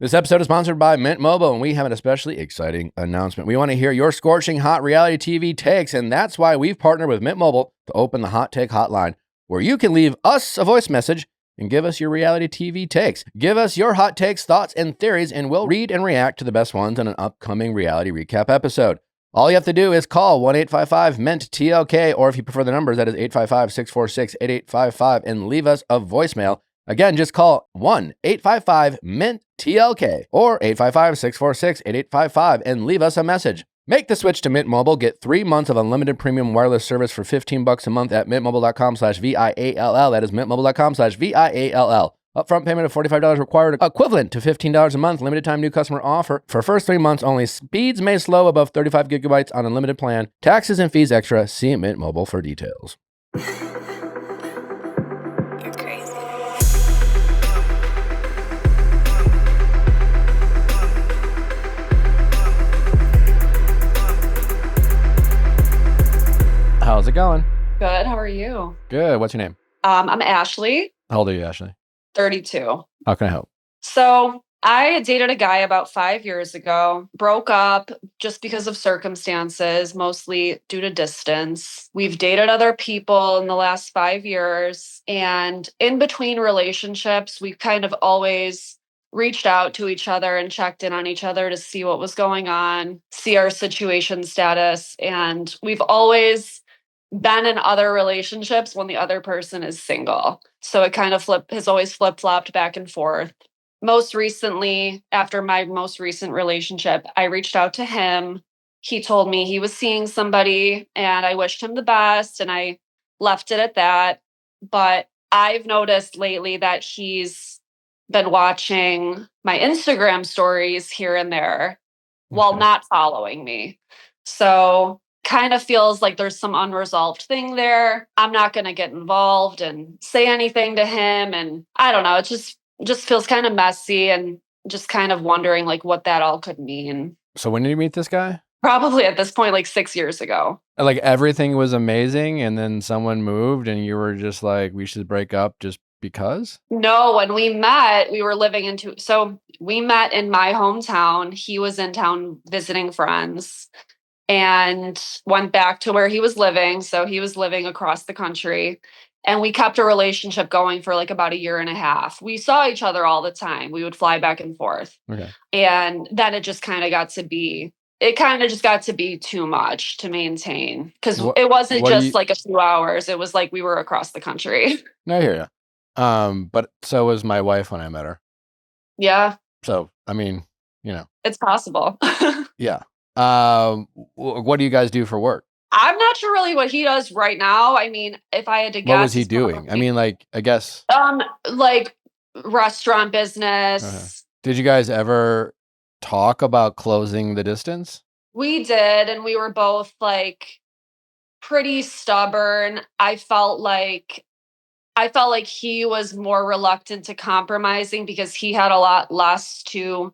This episode is sponsored by Mint Mobile, and we have an especially exciting announcement. We want to hear your scorching hot reality TV takes, and that's why we've partnered with Mint Mobile to open the Hot Take Hotline, where you can leave us a voice message and give us your reality TV takes. Give us your hot takes, thoughts, and theories, and we'll read and react to the best ones in an upcoming reality recap episode. All you have to do is call 1-855-MENT-TLK, or if you prefer the numbers, that is 855-646-8855, and leave us a voicemail. Again, just call 1-855-MENT-TLK or 855-646-8855 and leave us a message. Make the switch to Mint Mobile. Get 3 months of unlimited premium wireless service for $15 a month at mintmobile.com/VIALL. That is mintmobile.com/VIALL. Upfront payment of $45 required, equivalent to $15 a month. Limited time new customer offer. For first 3 months only. Speeds may slow above 35 gigabytes on unlimited plan. Taxes and fees extra. See Mint Mobile for details. How's it going? Good. How are you? Good. What's your name? I'm Ashley. How old are you, Ashley? 32. How can I help? So I dated a guy about 5 years ago, broke up just because of circumstances, mostly due to distance. We've dated other people in the last 5 years. And in between relationships, we've kind of always reached out to each other and checked in on each other to see what was going on, see our situation status. And we've always been in other relationships when the other person is single. So it kind of has always flip-flopped back and forth. Most recently, after my most recent relationship, I reached out to him. He told me he was seeing somebody and I wished him the best and I left it at that. But I've noticed lately that he's been watching my Instagram stories here and there while not following me. So kind of feels like there's some unresolved thing there. I'm not going to get involved and say anything to him. And I don't know, it just feels kind of messy and just kind of wondering like what that all could mean. So when did you meet this guy? Probably at this point, like 6 years ago. Like everything was amazing and then someone moved and you were just like, we should break up just because? No, when we met, we were so we met in my hometown. He was in town visiting friends and went back to where he was living. So he was living across the country. And we kept a relationship going for like about 1.5 years. We saw each other all the time. We would fly back and forth. Okay. And then it just kind of got to be too much to maintain. Because it wasn't just like a few hours. It was like we were across the country. No, I hear you. But so was my wife when I met her. Yeah. So, I mean, you know. It's possible. Yeah. What do you guys do for work? I'm not sure really what he does right now. I mean, if I had to guess. What was he doing? I mean, like, I guess. Like restaurant business. Uh-huh. Did you guys ever talk about closing the distance? We did. And we were both like pretty stubborn. I felt like he was more reluctant to compromising because he had a lot less to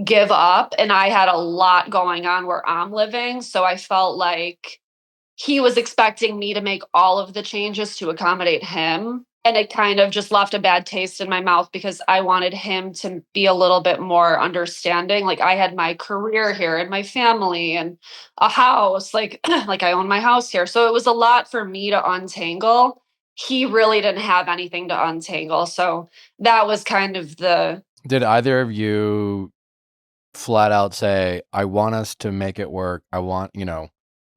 give up and I had a lot going on where I'm living. So I felt like he was expecting me to make all of the changes to accommodate him. And it kind of just left a bad taste in my mouth because I wanted him to be a little bit more understanding. Like I had my career here and my family and a house, like I own my house here. So it was a lot for me to untangle. He really didn't have anything to untangle. So that was kind of Did either of you flat out say, I want us to make it work?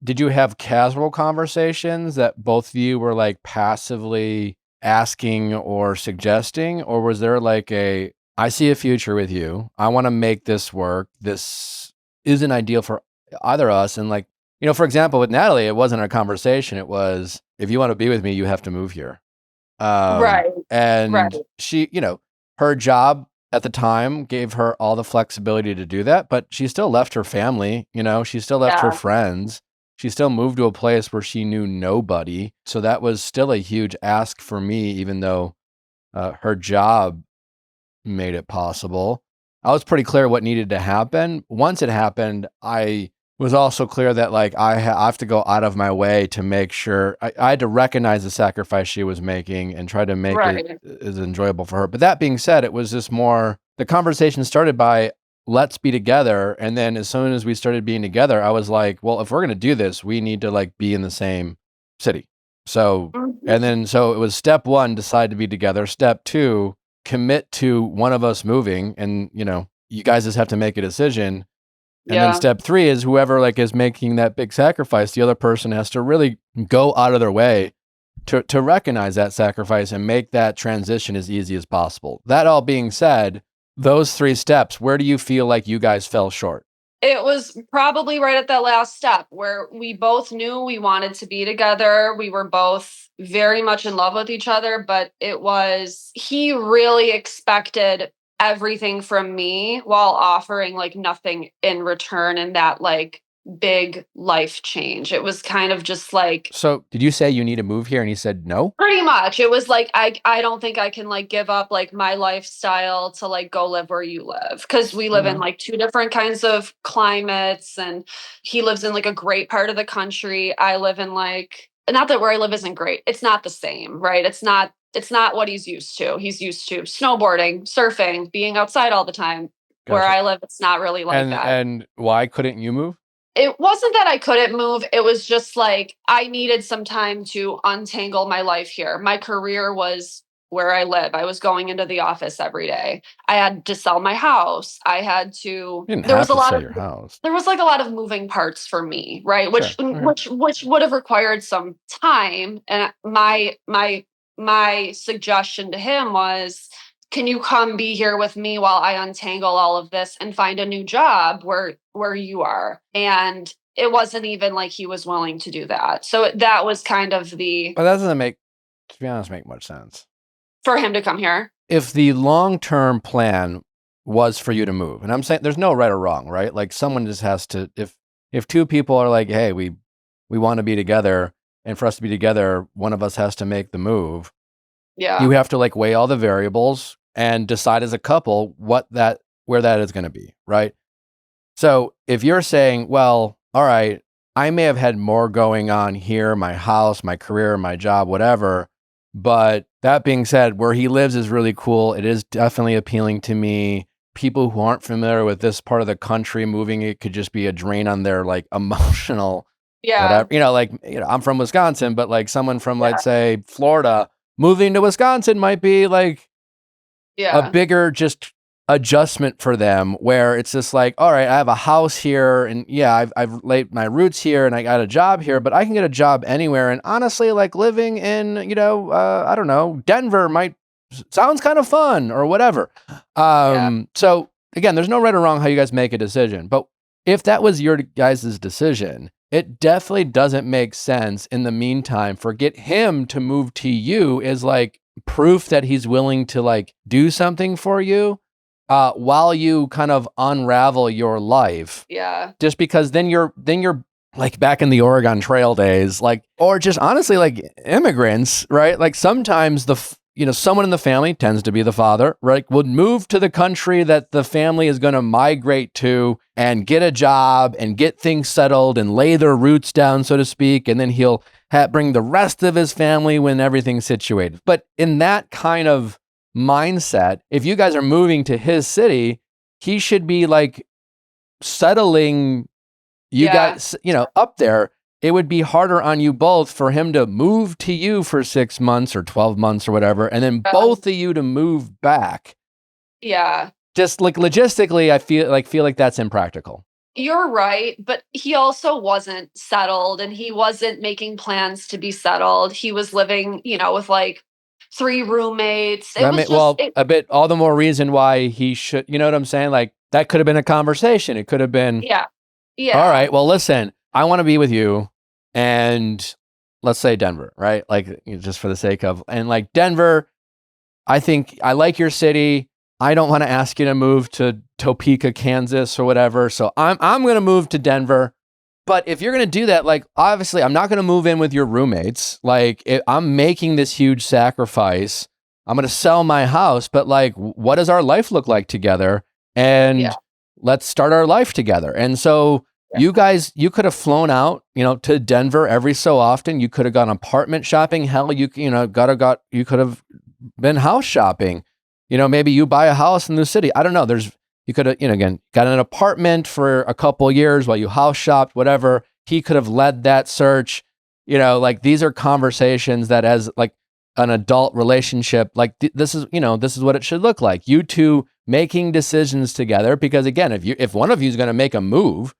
Did you have casual conversations that both of you were like passively asking or suggesting? Or was there like I see a future with you. I want to make this work. This isn't ideal for either of us. And like, for example, with Natalie, it wasn't a conversation. It was, if you want to be with me, you have to move here. Right. And right. She, her job at the time gave her all the flexibility to do that, but she still left her family, she still left her friends. She still moved to a place where she knew nobody. So that was still a huge ask for me, even though her job made it possible. I was pretty clear what needed to happen. Once it happened, I was also clear that like I have to go out of my way to make sure I had to recognize the sacrifice she was making and try to make it as enjoyable for her. But that being said, it was just more the conversation started by let's be together. And then as soon as we started being together, I was like, well, if we're going to do this, we need to like be in the same city. So, and then, so it was step one, decide to be together. Step two, commit to one of us moving. And, you know, you guys just have to make a decision. And then step three is whoever like is making that big sacrifice, the other person has to really go out of their way to recognize that sacrifice and make that transition as easy as possible. That all being said, those three steps, where do you feel like you guys fell short? It was probably right at that last step where we both knew we wanted to be together. We were both very much in love with each other, but it was, he really expected everything from me while offering like nothing in return in that like big life change. It was kind of just like, so did you say you need to move here? And he said no? pretty much. It was like, I don't think I can like give up like my lifestyle to like go live where you live. Cause we live in like two different kinds of climates, and he lives in like a great part of the country. I live in like, not that where I live isn't great. It's not the same, right? It's not what he's used to. He's used to snowboarding, surfing, being outside all the time. Gotcha. Where I live, it's not really like that. And why couldn't you move? It wasn't that I couldn't move. It was just like I needed some time to untangle my life here. My career was where I live. I was going into the office every day. I had to sell my house. I had to. You didn't have to sell your house. There was like a lot of moving parts for me, right? Which would have required some time. And my suggestion to him was, can you come be here with me while I untangle all of this and find a new job where you are? And it wasn't even like he was willing to do that. So that was kind of the... But that doesn't make, to be honest, make much sense. For him to come here? If the long-term plan was for you to move, and I'm saying there's no right or wrong, right? Like someone just has to, if two people are like, hey, we want to be together, and for us to be together, one of us has to make the move. Yeah. You have to like weigh all the variables and decide as a couple where that is going to be, right? So if you're saying, well, all right, I may have had more going on here, my house, my career, my job, whatever, but that being said, where he lives is really cool. It is definitely appealing to me. People who aren't familiar with this part of the country, moving it could just be a drain on their like emotional, whatever. You know, like, you know, I'm from Wisconsin, but like someone from, let's say, Florida, moving to Wisconsin might be like a bigger just adjustment for them, where it's just like, all right, I have a house here, and yeah, I've laid my roots here, and I got a job here, but I can get a job anywhere. And honestly, like living in, you know, I don't know, Denver sounds kind of fun or whatever. So again, there's no right or wrong how you guys make a decision, but if that was your guys' decision, it definitely doesn't make sense in the meantime for get him to move to you is like proof that he's willing to like do something for you while you kind of unravel your life. Yeah. Just because then you're like back in the Oregon Trail days, like, or just honestly like immigrants, right? Like sometimes someone in the family, tends to be the father, right, would move to the country that the family is going to migrate to and get a job and get things settled and lay their roots down, so to speak. And then he'll bring the rest of his family when everything's situated. But in that kind of mindset, if you guys are moving to his city, he should be like settling you guys, you know, up there. It would be harder on you both for him to move to you for 6 months or 12 months or whatever, and then both of you to move back. Yeah. Just like logistically, I feel like that's impractical. You're right, but he also wasn't settled, and he wasn't making plans to be settled. He was living, you know, with like 3 roommates. A bit, all the more reason why he should, you know what I'm saying? Like that could have been a conversation. It could have been, yeah. All right, well, listen, I want to be with you, and let's say Denver, right? Like just for the sake of, and like Denver, I think I like your city. I don't want to ask you to move to Topeka, Kansas or whatever. So I'm going to move to Denver. But if you're going to do that, like, obviously I'm not going to move in with your roommates. Like I'm making this huge sacrifice. I'm going to sell my house, but like, what does our life look like together? And let's start our life together. And so you guys, you could have flown out, you know, to Denver every so often. You could have gone apartment shopping. Hell, you could have been house shopping. maybe you buy a house in the city. I don't know. You could have, again, got an apartment for a couple of years while you house shopped, whatever. He could have led that search. Like these are conversations that as like an adult relationship, like this is what it should look like. You two making decisions together, because again, if one of you is going to make a move,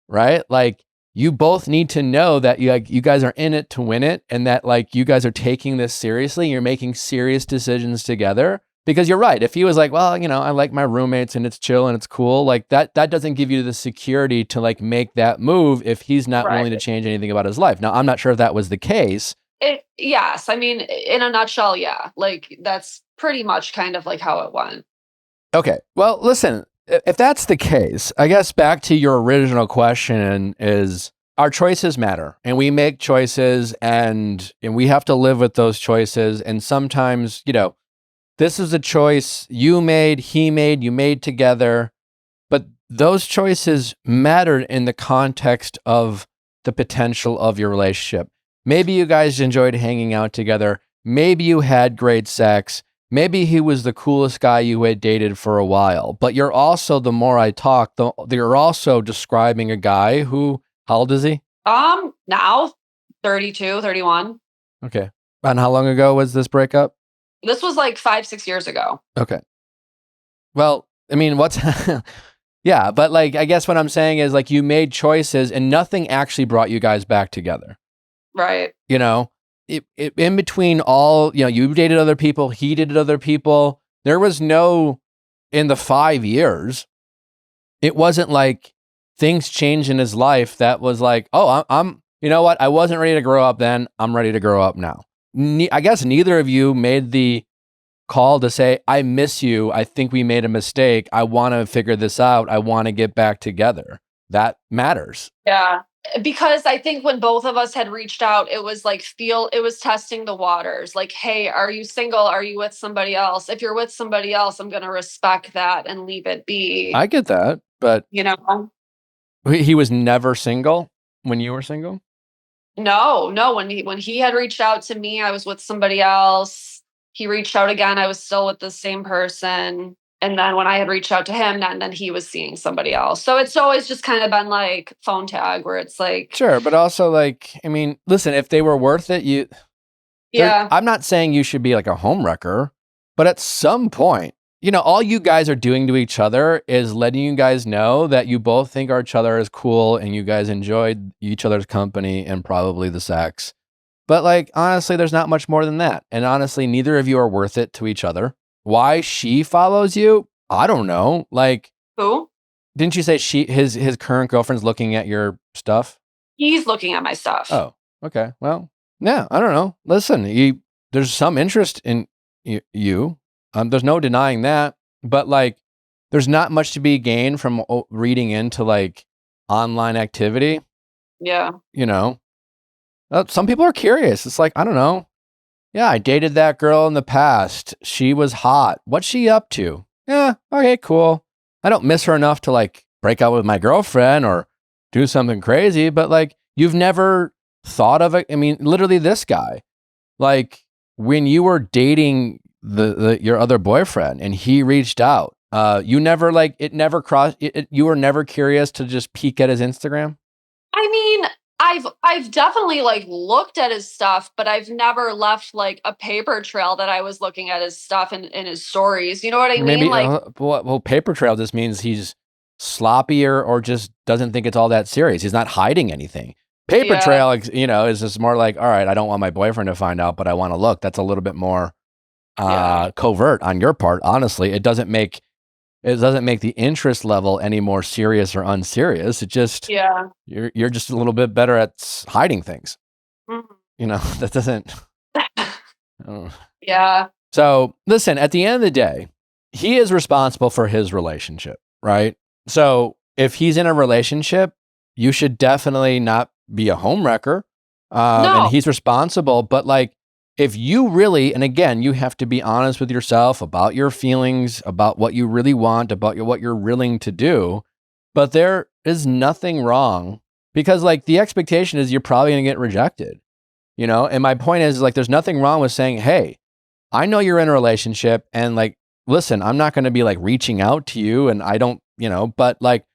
right? Like you both need to know that you guys are in it to win it, and that like you guys are taking this seriously. You're making serious decisions together. Because you're right. If he was like, well, I like my roommates and it's chill and it's cool, like that doesn't give you the security to like make that move if he's not willing to change anything about his life. Now, I'm not sure if that was the case. Yes. I mean, in a nutshell, yeah. Like that's pretty much kind of like how it went. Okay. Well, listen, if that's the case, I guess back to your original question is our choices matter, and we make choices, and we have to live with those choices. And sometimes, this is a choice you made, he made, you made together, but those choices mattered in the context of the potential of your relationship. Maybe you guys enjoyed hanging out together. Maybe you had great sex. Maybe he was the coolest guy you had dated for a while. But you're also, the more I talk, you're also describing a guy who, how old is he? Now 32, 31. Okay. And how long ago was this breakup? This was like 5-6 years ago. Okay. Well, I mean, yeah, but like, I guess what I'm saying is like you made choices and nothing actually brought you guys back together. Right. In between all, you dated other people, he dated other people. There was in the 5 years, it wasn't like things changed in his life that was like, oh, I'm you know what? I wasn't ready to grow up then. I'm ready to grow up now. I guess neither of you made the call to say, I miss you. I think we made a mistake. I want to figure this out. I want to get back together. That matters. Yeah. Because I think when both of us had reached out, it was like it was testing the waters. Like, hey, are you single? Are you with somebody else? If you're with somebody else, I'm going to respect that and leave it be. I get that. But, he was never single when you were single? No. When he had reached out to me, I was with somebody else. He reached out again. I was still with the same person. And then when I had reached out to him, then he was seeing somebody else. So it's always just kind of been like phone tag where it's like. Sure. But also like, I mean, listen, if they were worth it, I'm not saying you should be like a homewrecker, but at some point, all you guys are doing to each other is letting you guys know that you both think each other is cool and you guys enjoyed each other's company and probably the sex. But like, honestly, there's not much more than that. And honestly, neither of you are worth it to each other. Why she follows you? I don't know. Like, who? Didn't you say his current girlfriend's looking at your stuff? He's looking at my stuff. Oh, okay. Well, yeah, I don't know. Listen, there's some interest in you. There's no denying that. But like, there's not much to be gained from reading into like online activity. Yeah. Some people are curious. It's like, I don't know. Yeah, I dated that girl in the past. She was hot. What's she up to? Yeah, okay, cool. I don't miss her enough to like break up with my girlfriend or do something crazy, but like you've never thought of it. I mean, literally this guy, like when you were dating your other boyfriend and he reached out, you never like, it never crossed, you were never curious to just peek at his Instagram? I mean, I've definitely like looked at his stuff, but I've never left like a paper trail that I was looking at his stuff and in his stories. You know what I mean? Like, well, paper trail just means he's sloppier or just doesn't think it's all that serious. He's not hiding anything. Paper trail, is just more like, all right, I don't want my boyfriend to find out, but I want to look. That's a little bit more covert on your part. Honestly, it doesn't make the interest level any more serious or unserious. It just, you're just a little bit better at hiding things. Mm-hmm. That doesn't. Yeah. So listen, at the end of the day, he is responsible for his relationship, right? So if he's in a relationship, you should definitely not be a homewrecker. No. And he's responsible, but like, if you really, and again, you have to be honest with yourself about your feelings, about what you really want, about what you're willing to do. But there is nothing wrong because like the expectation is you're probably going to get rejected, And my point is like, there's nothing wrong with saying, hey, I know you're in a relationship and like, listen, I'm not going to be like reaching out to you, and I don't, but like,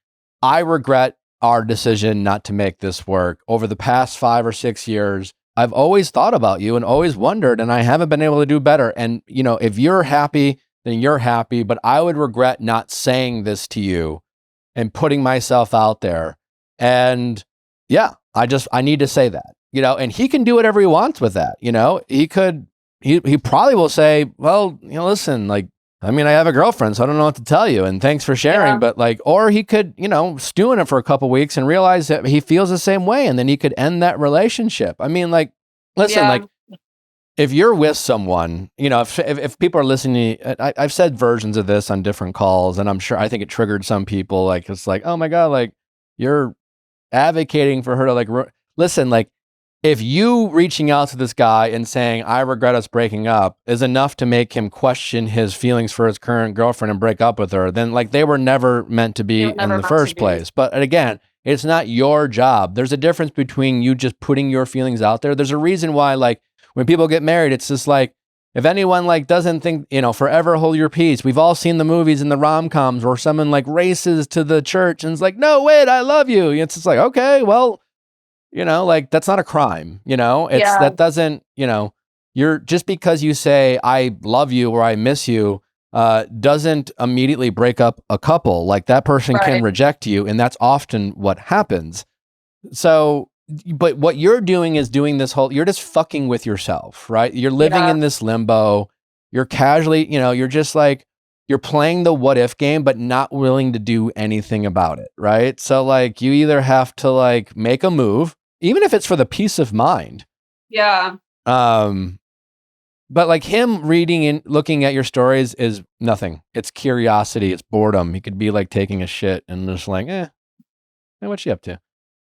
I regret our decision not to make this work over the past 5 or 6 years. I've always thought about you and always wondered, and I haven't been able to do better. And, if you're happy, then you're happy, but I would regret not saying this to you and putting myself out there. And yeah, I need to say that, and he can do whatever he wants with that. He probably will say, well, listen, like, I mean, I have a girlfriend, so I don't know what to tell you. And thanks for sharing. Yeah. But like, or he could, stew in it for a couple weeks and realize that he feels the same way. And then he could end that relationship. I mean, like, listen, like, if you're with someone, if people are listening, I've said versions of this on different calls, and I think it triggered some people. Like, it's like, oh my God, like, you're advocating for her to like, listen, like, if you reaching out to this guy and saying, I regret us breaking up is enough to make him question his feelings for his current girlfriend and break up with her, then like they were never meant to be in the first place. But again, it's not your job. There's a difference between you just putting your feelings out there. There's a reason why, like, when people get married, it's just like, if anyone like doesn't think, forever hold your peace. We've all seen the movies and the rom-coms where someone like races to the church and is like, no, wait, I love you. It's just like, okay, well, like, that's not a crime, that doesn't, you're just because you say, I love you or I miss you, doesn't immediately break up a couple. Like, that person can reject you. And that's often what happens. So, but what you're doing is you're just fucking with yourself, right? You're living in this limbo. You're casually, you're just like, you're playing the what if game, but not willing to do anything about it. Right. So like, you either have to like make a move, even if it's for the peace of mind. Yeah. But like, him reading and looking at your stories is nothing. It's curiosity. It's boredom. He could be like taking a shit and just like, what's she up to?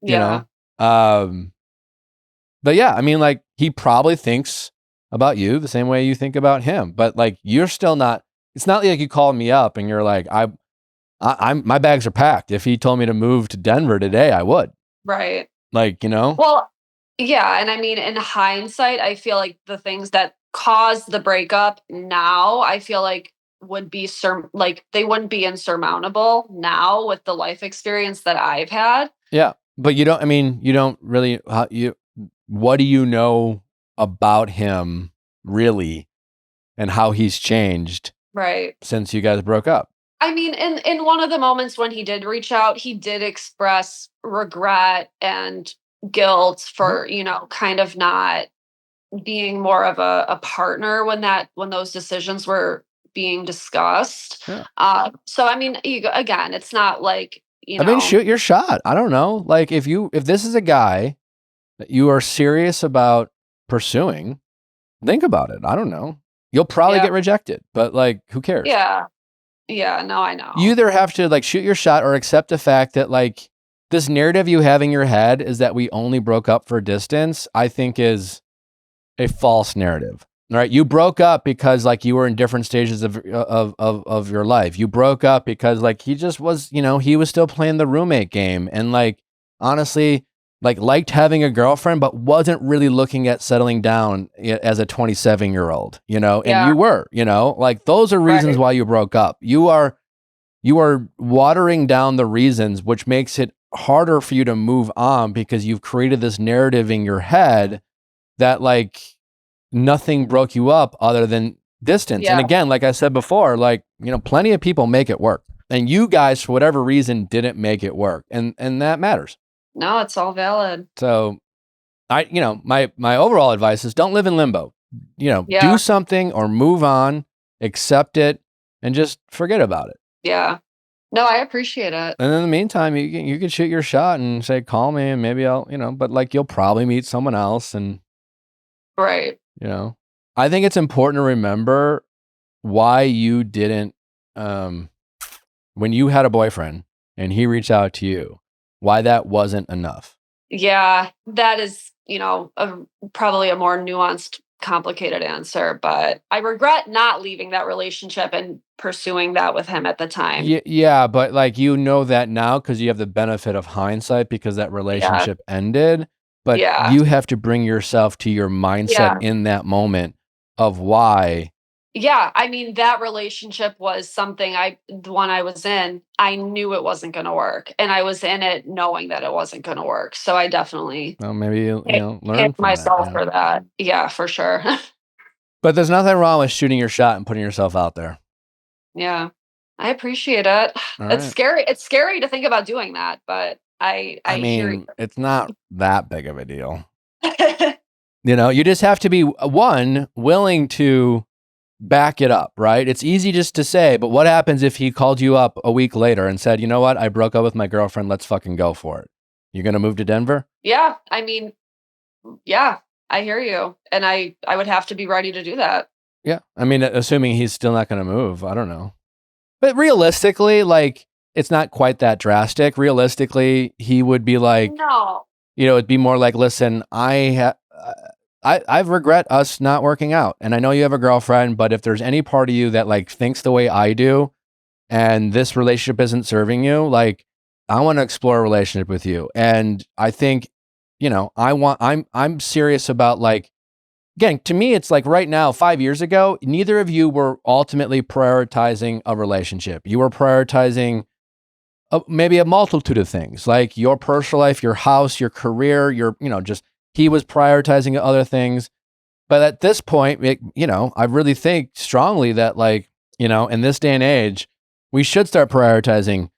Yeah. But yeah, I mean, like, he probably thinks about you the same way you think about him, but like, you're still not, it's not like you called me up and you're like, I'm my bags are packed. If he told me to move to Denver today, I would. Right. Like, Well, yeah. And I mean, in hindsight, I feel like the things that caused the breakup now, I feel like would be like they wouldn't be insurmountable now with the life experience that I've had. Yeah. But you don't really, what do you know about him really and how he's changed since you guys broke up? I mean, in one of the moments when he did reach out, he did express regret and guilt for, kind of not being more of a partner when those decisions were being discussed. Yeah. So, I mean, again, it's not like, I mean, shoot your shot. I don't know. Like, if this is a guy that you are serious about pursuing, think about it. I don't know. You'll probably get rejected, but like, who cares? Yeah. Yeah, no, I know. You either have to like shoot your shot or accept the fact that like this narrative you have in your head is that we only broke up for distance, I think is a false narrative. Right? You broke up because like you were in different stages of your life. You broke up because like he just was, he was still playing the roommate game and like honestly like liked having a girlfriend but wasn't really looking at settling down as a 27-year-old, and you were, like those are reasons why you broke up. You are watering down the reasons, which makes it harder for you to move on because you've created this narrative in your head that like nothing broke you up other than distance. And again, like I said before, like, plenty of people make it work and you guys, for whatever reason, didn't make it work. And that matters. No, it's all valid. So my overall advice is don't live in limbo, do something or move on, accept it and just forget about it. Yeah. No, I appreciate it. And in the meantime, you can shoot your shot and say, call me and maybe I'll, but like, you'll probably meet someone else and right. I think it's important to remember why you didn't, when you had a boyfriend and he reached out to you, why that wasn't enough. Yeah, that is, probably a more nuanced, complicated answer, but I regret not leaving that relationship and pursuing that with him at the time. Yeah, but like, that now because you have the benefit of hindsight because that relationship ended. But you have to bring yourself to your mindset in that moment of why Yeah, I mean, that relationship was something the one I was in, I knew it wasn't gonna work, and I was in it knowing that it wasn't gonna work, so I definitely Well, maybe hit learn from that. myself for that. Yeah, for sure. But there's nothing wrong with shooting your shot and putting yourself out there. Yeah. I appreciate it. All It's right. scary. It's scary to think about doing that, but I I hear mean, it's not that big of a deal. you. You just have to be one willing to back it up, right? It's easy just to say, but what happens if he called you up a week later and said, "You know what? I broke up with my girlfriend. Let's fucking go for it." You going to move to Denver? Yeah, I mean, yeah, I hear you, and I would have to be ready to do that. Yeah. I mean, assuming he's still not going to move, I don't know. But realistically, like, it's not quite that drastic. Realistically, he would be like, No. it'd be more like, listen, I regret us not working out. And I know you have a girlfriend, but if there's any part of you that like thinks the way I do and this relationship isn't serving you, like, I want to explore a relationship with you. And I think, I'm serious about, like, again, to me, it's like right now, 5 years ago, neither of you were ultimately prioritizing a relationship. You were prioritizing maybe a multitude of things, like your personal life, your house, your career, just he was prioritizing other things. But at this point, I really think strongly that, like, in this day and age, we should start prioritizing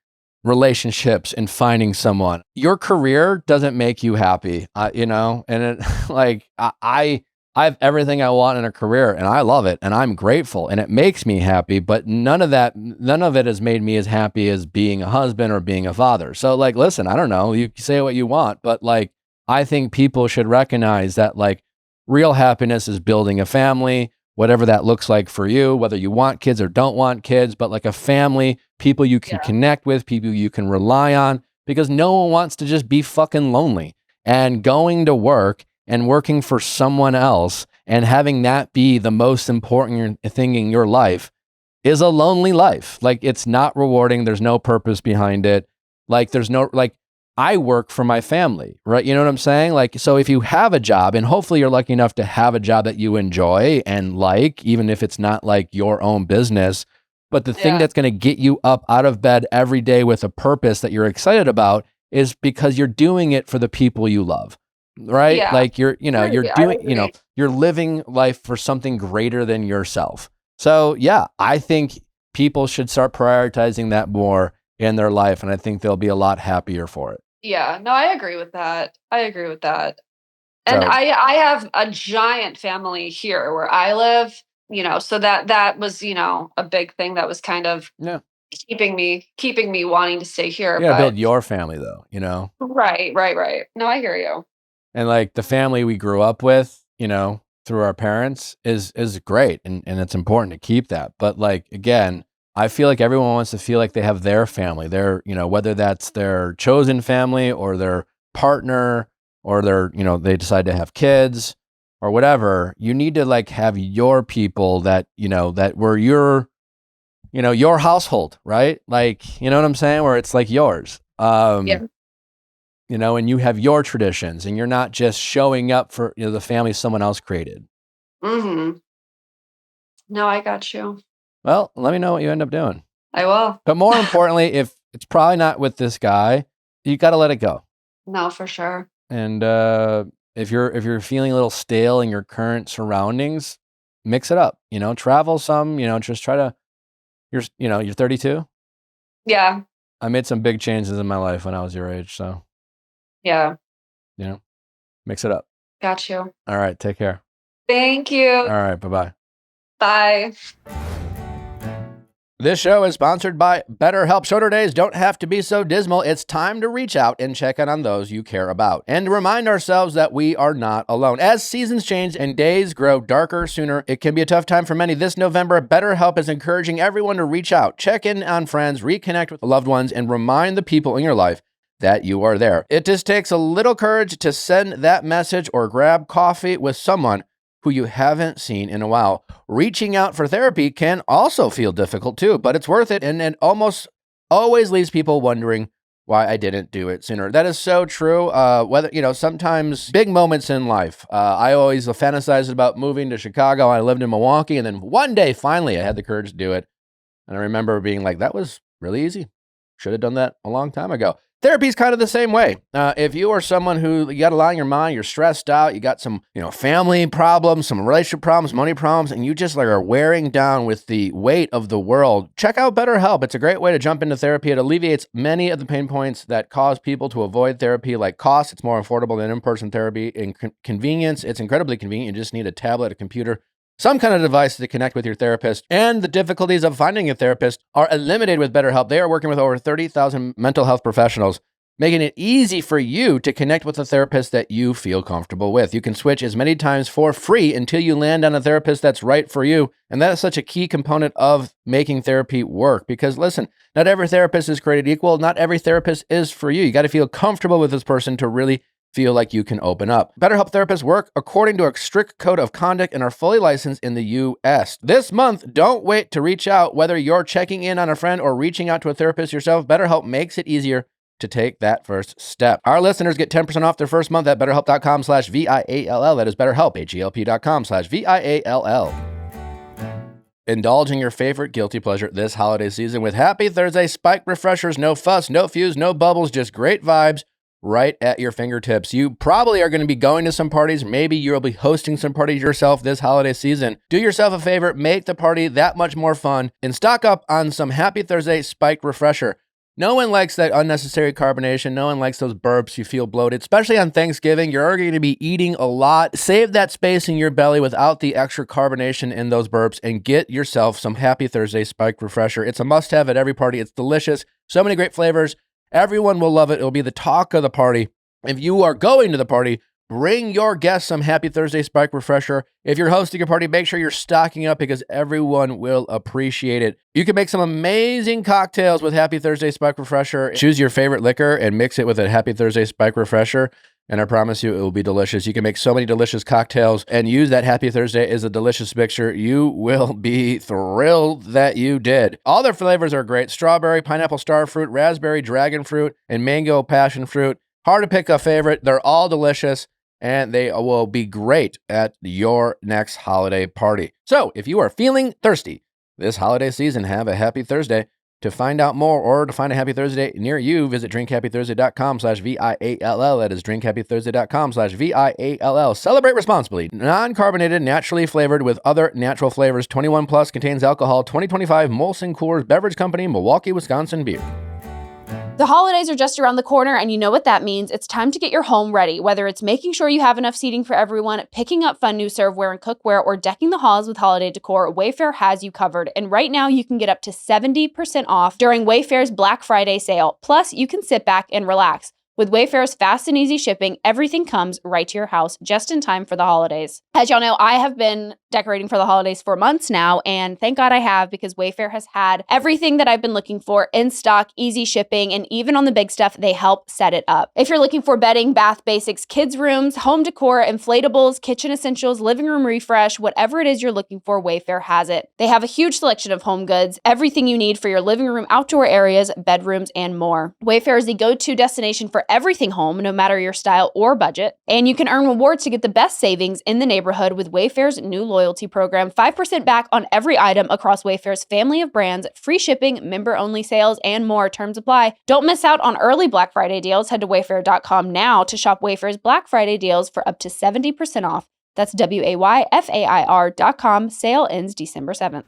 relationships and finding someone. Your career doesn't make you happy, and it, like, I have everything I want in a career and I love it and I'm grateful and it makes me happy, but none of it has made me as happy as being a husband or being a father. So, like, listen, I don't know, you say what you want, but, like, I think people should recognize that, like, real happiness is building a family, whatever that looks like for you, whether you want kids or don't want kids, but like a family, people you can connect with, people you can rely on, because no one wants to just be fucking lonely. And going to work and working for someone else and having that be the most important thing in your life is a lonely life. Like, it's not rewarding. There's no purpose behind it. Like, I work for my family, right? You know what I'm saying? Like, so if you have a job, and hopefully you're lucky enough to have a job that you enjoy and like, even if it's not like your own business, but the thing that's going to get you up out of bed every day with a purpose that you're excited about is because you're doing it for the people you love, right? Yeah. Like, you're doing, you're living life for something greater than yourself. So yeah, I think people should start prioritizing that more in their life, and I think they'll be a lot happier for it. Yeah, no, I agree with that. I agree with that. And I have a giant family here where I live, so that was, a big thing that was kind of keeping me wanting to stay here. You gotta But build your family though, right. No, I hear you. And like the family we grew up with, through our parents is great, and it's important to keep that. But, like, again, I feel like everyone wants to feel like they have their family, their, whether that's their chosen family or their partner or they decide to have kids or whatever. You need to, like, have your people that, that were your household, right? Like, you know what I'm saying? Where it's like yours. Yeah. And you have your traditions and you're not just showing up for, the family someone else created. Mm-hmm. No, I got you. Well, let me know what you end up doing. I will. But more importantly, if it's probably not with this guy, you got to let it go. No, for sure. And if you're feeling a little stale in your current surroundings, mix it up. Travel some. Just try to. You're 32. Yeah. I made some big changes in my life when I was your age, so Yeah. Mix it up. Got you. All right, take care. Thank you. All right, bye-bye. Bye. This show is sponsored by BetterHelp. Shorter days don't have to be so dismal. It's time to reach out and check in on those you care about. And to remind ourselves that we are not alone. As seasons change and days grow darker sooner, it can be a tough time for many. This November, BetterHelp is encouraging everyone to reach out, check in on friends, reconnect with loved ones, and remind the people in your life that you are there. It just takes a little courage to send that message or grab coffee with someone who you haven't seen in a while. Reaching out for therapy can also feel difficult too, but it's worth it, and it almost always leaves people wondering why I didn't do it sooner. That is so true. Sometimes big moments in life. I always fantasized about moving to Chicago. I lived in Milwaukee, and then one day, finally, I had the courage to do it. And I remember being like, that was really easy. Should have done that a long time ago. Therapy is kind of the same way. If you are someone who you got a lot on your mind, you're stressed out, you got some, family problems, some relationship problems, money problems, and you just are wearing down with the weight of the world, check out BetterHelp. It's a great way to jump into therapy. It alleviates many of the pain points that cause people to avoid therapy, like cost. It's more affordable than in-person therapy. And convenience, it's incredibly convenient. You just need a tablet, a computer, some kind of device to connect with your therapist, and the difficulties of finding a therapist are eliminated with BetterHelp. They are working with over 30,000 mental health professionals, making it easy for you to connect with a therapist that you feel comfortable with. You can switch as many times for free until you land on a therapist that's right for you. And that is such a key component of making therapy work. Because listen, not every therapist is created equal. Not every therapist is for you. You got to feel comfortable with this person to really feel like you can open up. BetterHelp therapists work according to a strict code of conduct and are fully licensed in the U.S. This month, don't wait to reach out. Whether you're checking in on a friend or reaching out to a therapist yourself, BetterHelp makes it easier to take that first step. Our listeners get 10% off their first month at betterhelp.com/VIALL. That is BetterHelp, HELP.com/VIALL. Indulge in your favorite guilty pleasure this holiday season with Happy Thursday Spike Refreshers. No fuss, no fuse, no bubbles, just great vibes right at your fingertips. You probably are going to be going to some parties. Maybe you'll be hosting some parties yourself this holiday season. Do yourself a favor, make the party that much more fun, and stock up on some Happy Thursday Spiked Refresher. No one likes that unnecessary carbonation. No one likes those burps. You feel bloated, especially on Thanksgiving. You're already going to be eating a lot. Save that space in your belly without the extra carbonation in those burps and get yourself some Happy Thursday Spiked Refresher. It's a must-have at every party. It's delicious. So many great flavors. Everyone will love it. It'll be the talk of the party. If you are going to the party, bring your guests some Happy Thursday Spike Refresher. If you're hosting a party, make sure you're stocking up because everyone will appreciate it. You can make some amazing cocktails with Happy Thursday Spike Refresher. Choose your favorite liquor and mix it with a Happy Thursday Spike Refresher. And I promise you, it will be delicious. You can make so many delicious cocktails and use that Happy Thursday as a delicious mixture. You will be thrilled that you did. All their flavors are great. Strawberry, pineapple star fruit, raspberry dragon fruit, and mango passion fruit. Hard to pick a favorite. They're all delicious, and they will be great at your next holiday party. So if you are feeling thirsty this holiday season, have a Happy Thursday. To find out more or to find a Happy Thursday near you, visit drinkhappythursday.com/VIALL. That is drinkhappythursday.com/VIALL. Celebrate responsibly. Non-carbonated, naturally flavored with other natural flavors. 21 plus, contains alcohol. 2025 Molson Coors Beverage Company, Milwaukee, Wisconsin beer. The holidays are just around the corner, and you know what that means. It's time to get your home ready, whether it's making sure you have enough seating for everyone, picking up fun new serveware and cookware, or decking the halls with holiday decor. Wayfair has you covered. And right now, you can get up to 70% off during Wayfair's Black Friday sale. Plus, you can sit back and relax. With Wayfair's fast and easy shipping, everything comes right to your house just in time for the holidays. As y'all know, I have been decorating for the holidays for months now, and thank God I have, because Wayfair has had everything that I've been looking for in stock, easy shipping, and even on the big stuff, they help set it up. If you're looking for bedding, bath basics, kids' rooms, home decor, inflatables, kitchen essentials, living room refresh, whatever it is you're looking for, Wayfair has it. They have a huge selection of home goods, everything you need for your living room, outdoor areas, bedrooms, and more. Wayfair is the go-to destination for everything home, no matter your style or budget. And you can earn rewards to get the best savings in the neighborhood with Wayfair's new loyalty program. 5% back on every item across Wayfair's family of brands, free shipping, member-only sales, and more. Terms apply. Don't miss out on early Black Friday deals. Head to wayfair.com now to shop Wayfair's Black Friday deals for up to 70% off. That's WAYFAIR.com. Sale ends December 7th.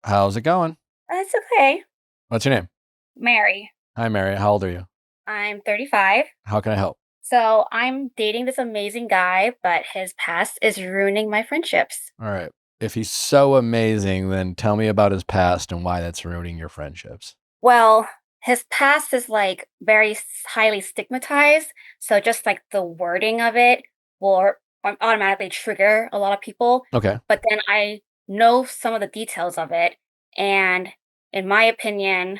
How's it going? That's okay. What's your name? Mary. Hi, Mary. How old are you? I'm 35. How can I help? So I'm dating this amazing guy, but his past is ruining my friendships. All right. If he's so amazing, then tell me about his past and why that's ruining your friendships. Well, his past is like very highly stigmatized. So just like the wording of it will automatically trigger a lot of people. Okay. But then I know some of the details of it. And in my opinion,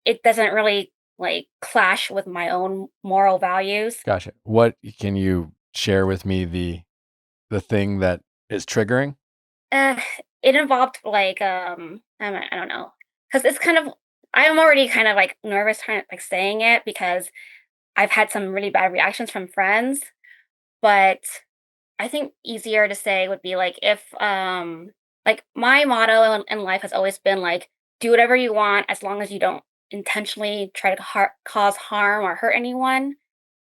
it doesn't really like clash with my own moral values. Gotcha. What can you share with me the thing that is triggering? It involved like I don't know, because it's kind of I'm already kind of like nervous trying to like saying it because I've had some really bad reactions from friends. But I think easier to say would be like if like my motto in life has always been like do whatever you want as long as you don't intentionally try to cause harm or hurt anyone.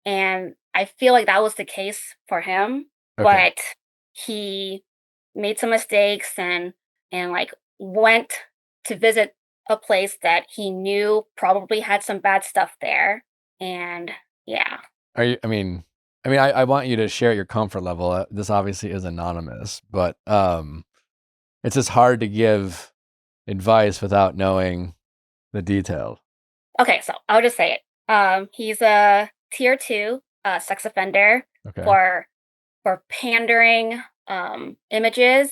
And I feel like that was the case for him, Okay. but he made some mistakes and like went to visit a place that he knew probably had some bad stuff there. And yeah. Are you? I want you to share your comfort level. This obviously is anonymous, but it's just hard to give advice without knowing the details. Okay, so I'll just say it. He's a tier 2 sex offender Okay. for pandering images,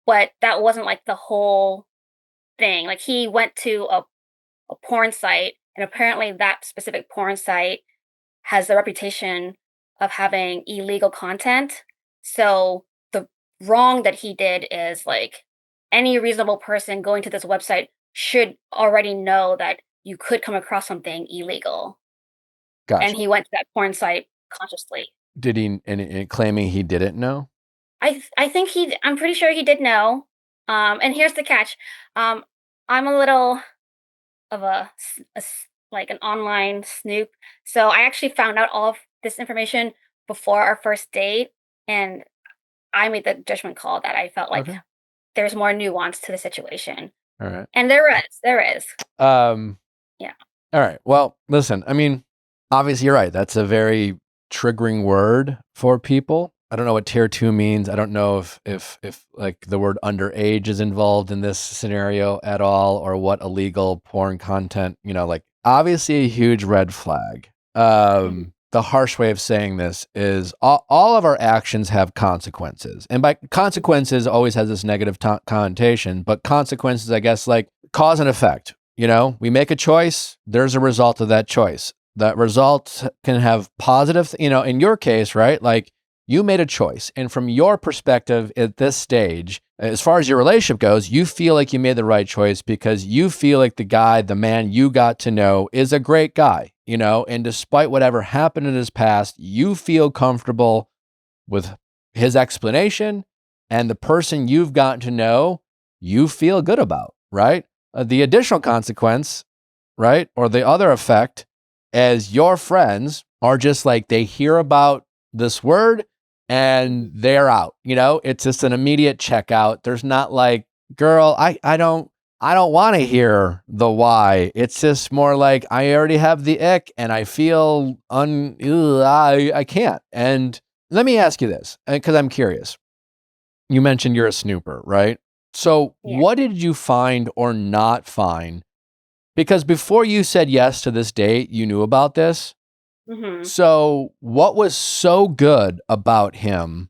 but that wasn't like the whole thing. Like he went to a porn site, and apparently that specific porn site has the reputation of having illegal content. So the wrong that he did is like any reasonable person going to this website should already know that you could come across something illegal. Gotcha. And he went to that porn site consciously. Did he, and claiming he didn't know? I think I'm pretty sure he did know. And here's the catch. I'm a little of like an online snoop. So I actually found out all of this information before our first date, and I made the judgment call that I felt like Okay. there's more nuance to the situation. All right. And there is. Yeah. All right. Well, listen, obviously you're right. That's a very triggering word for people. I don't know what tier 2 means. I don't know if like the word underage is involved in this scenario at all, or what illegal porn content, like obviously a huge red flag. The harsh way of saying this is all of our actions have consequences. And by consequences always has this negative connotation, but consequences, I guess, like cause and effect. We make a choice, there's a result of that choice. That result can have positive, in your case, right? Like you made a choice. And from your perspective at this stage, as far as your relationship goes, you feel like you made the right choice because you feel like the man you got to know is a great guy, and despite whatever happened in his past, you feel comfortable with his explanation, and the person you've gotten to know, you feel good about, right? The additional consequence, right? Or the other effect, as your friends are just like, they hear about this word and they're out, it's just an immediate checkout. There's not like, girl, I don't want to hear the why. It's just more like, I already have the ick and I feel I can't. And let me ask you this, because I'm curious. You mentioned you're a snooper, right? So Yeah. what did you find or not find? Because before you said yes to this date, you knew about this. Mm-hmm. So what was so good about him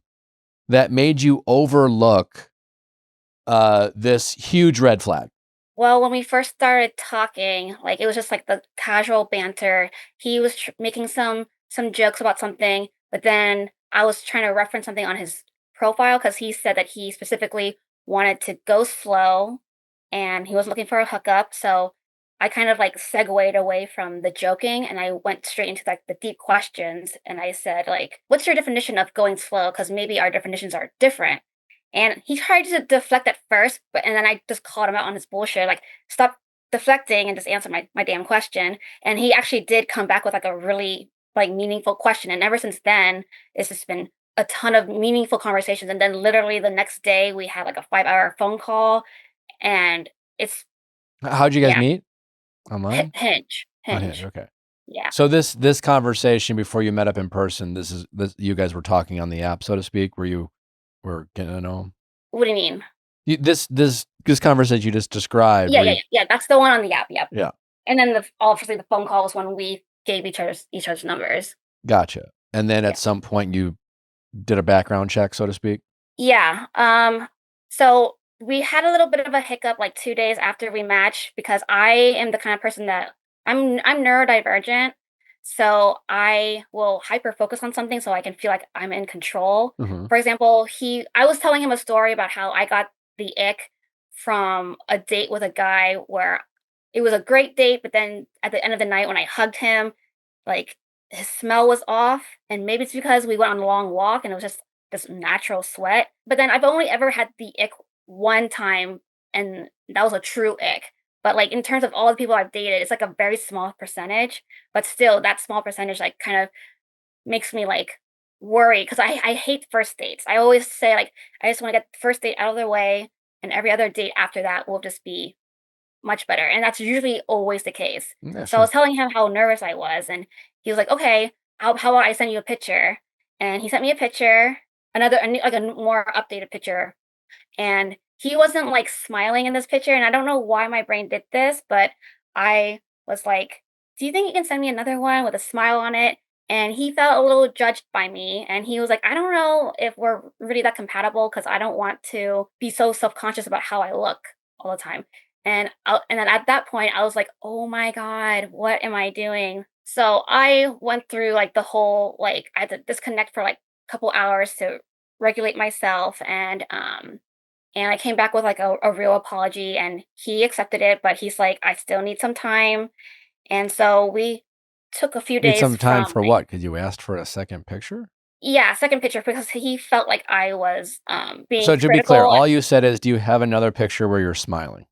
that made you overlook this huge red flag? Well, when we first started talking, like it was just like the casual banter. He was making some jokes about something, but then I was trying to reference something on his profile because he said that he specifically wanted to go slow and he was looking for a hookup. So I kind of like segued away from the joking and I went straight into like the deep questions. And I said, like, what's your definition of going slow? Because maybe our definitions are different. And he tried to deflect at first, and then I just called him out on his bullshit, like, stop deflecting and just answer my damn question. And he actually did come back with like a really like meaningful question. And ever since then, it's just been a ton of meaningful conversations. And then literally the next day we had like a 5-hour phone call, and it's How'd you guys yeah, meet? Online? Hinge. On Hinge, okay. Yeah. So this conversation before you met up in person, this you guys were talking on the app, so to speak, where you were getting to know him? What do you mean? This conversation you just described. Yeah. That's the one on the app. Yep. Yeah. And then obviously the phone call was when we gave each other's numbers. Gotcha. And then at some point you did a background check, so to speak. Yeah. So we had a little bit of a hiccup like 2 days after we matched because I am the kind of person that I'm neurodivergent. So I will hyper focus on something so I can feel like I'm in control. Mm-hmm. For example, I was telling him a story about how I got the ick from a date with a guy where it was a great date, but then at the end of the night when I hugged him, like his smell was off, and maybe it's because we went on a long walk and it was just this natural sweat. But then I've only ever had the ick one time, and that was a true ick. But like in terms of all the people I've dated, it's like a very small percentage. But still, that small percentage like kind of makes me like worry because I hate first dates. I always say like I just want to get the first date out of the way, and every other date after that will just be much better. And that's usually always the case. Yeah, So I was sure. telling him how nervous I was, and he was like, "Okay, how about I send you a picture?" And he sent me a picture, like a more updated picture, and he wasn't like smiling in this picture. And I don't know why my brain did this, but I was like, "Do you think you can send me another one with a smile on it?" And he felt a little judged by me, and he was like, "I don't know if we're really that compatible because I don't want to be so self-conscious about how I look all the time." And then at that point I was like, "Oh my god, what am I doing?" So I went through like the whole like I had to disconnect for like a couple hours to regulate myself, and I came back with like a real apology, and he accepted it, but he's like, "I still need some time." And so we took a few Need days some time from for like what? Because you asked for a second picture? yeah, second picture because he felt like I was being So to be clear, critical. all you said is, do you have another picture where you're smiling?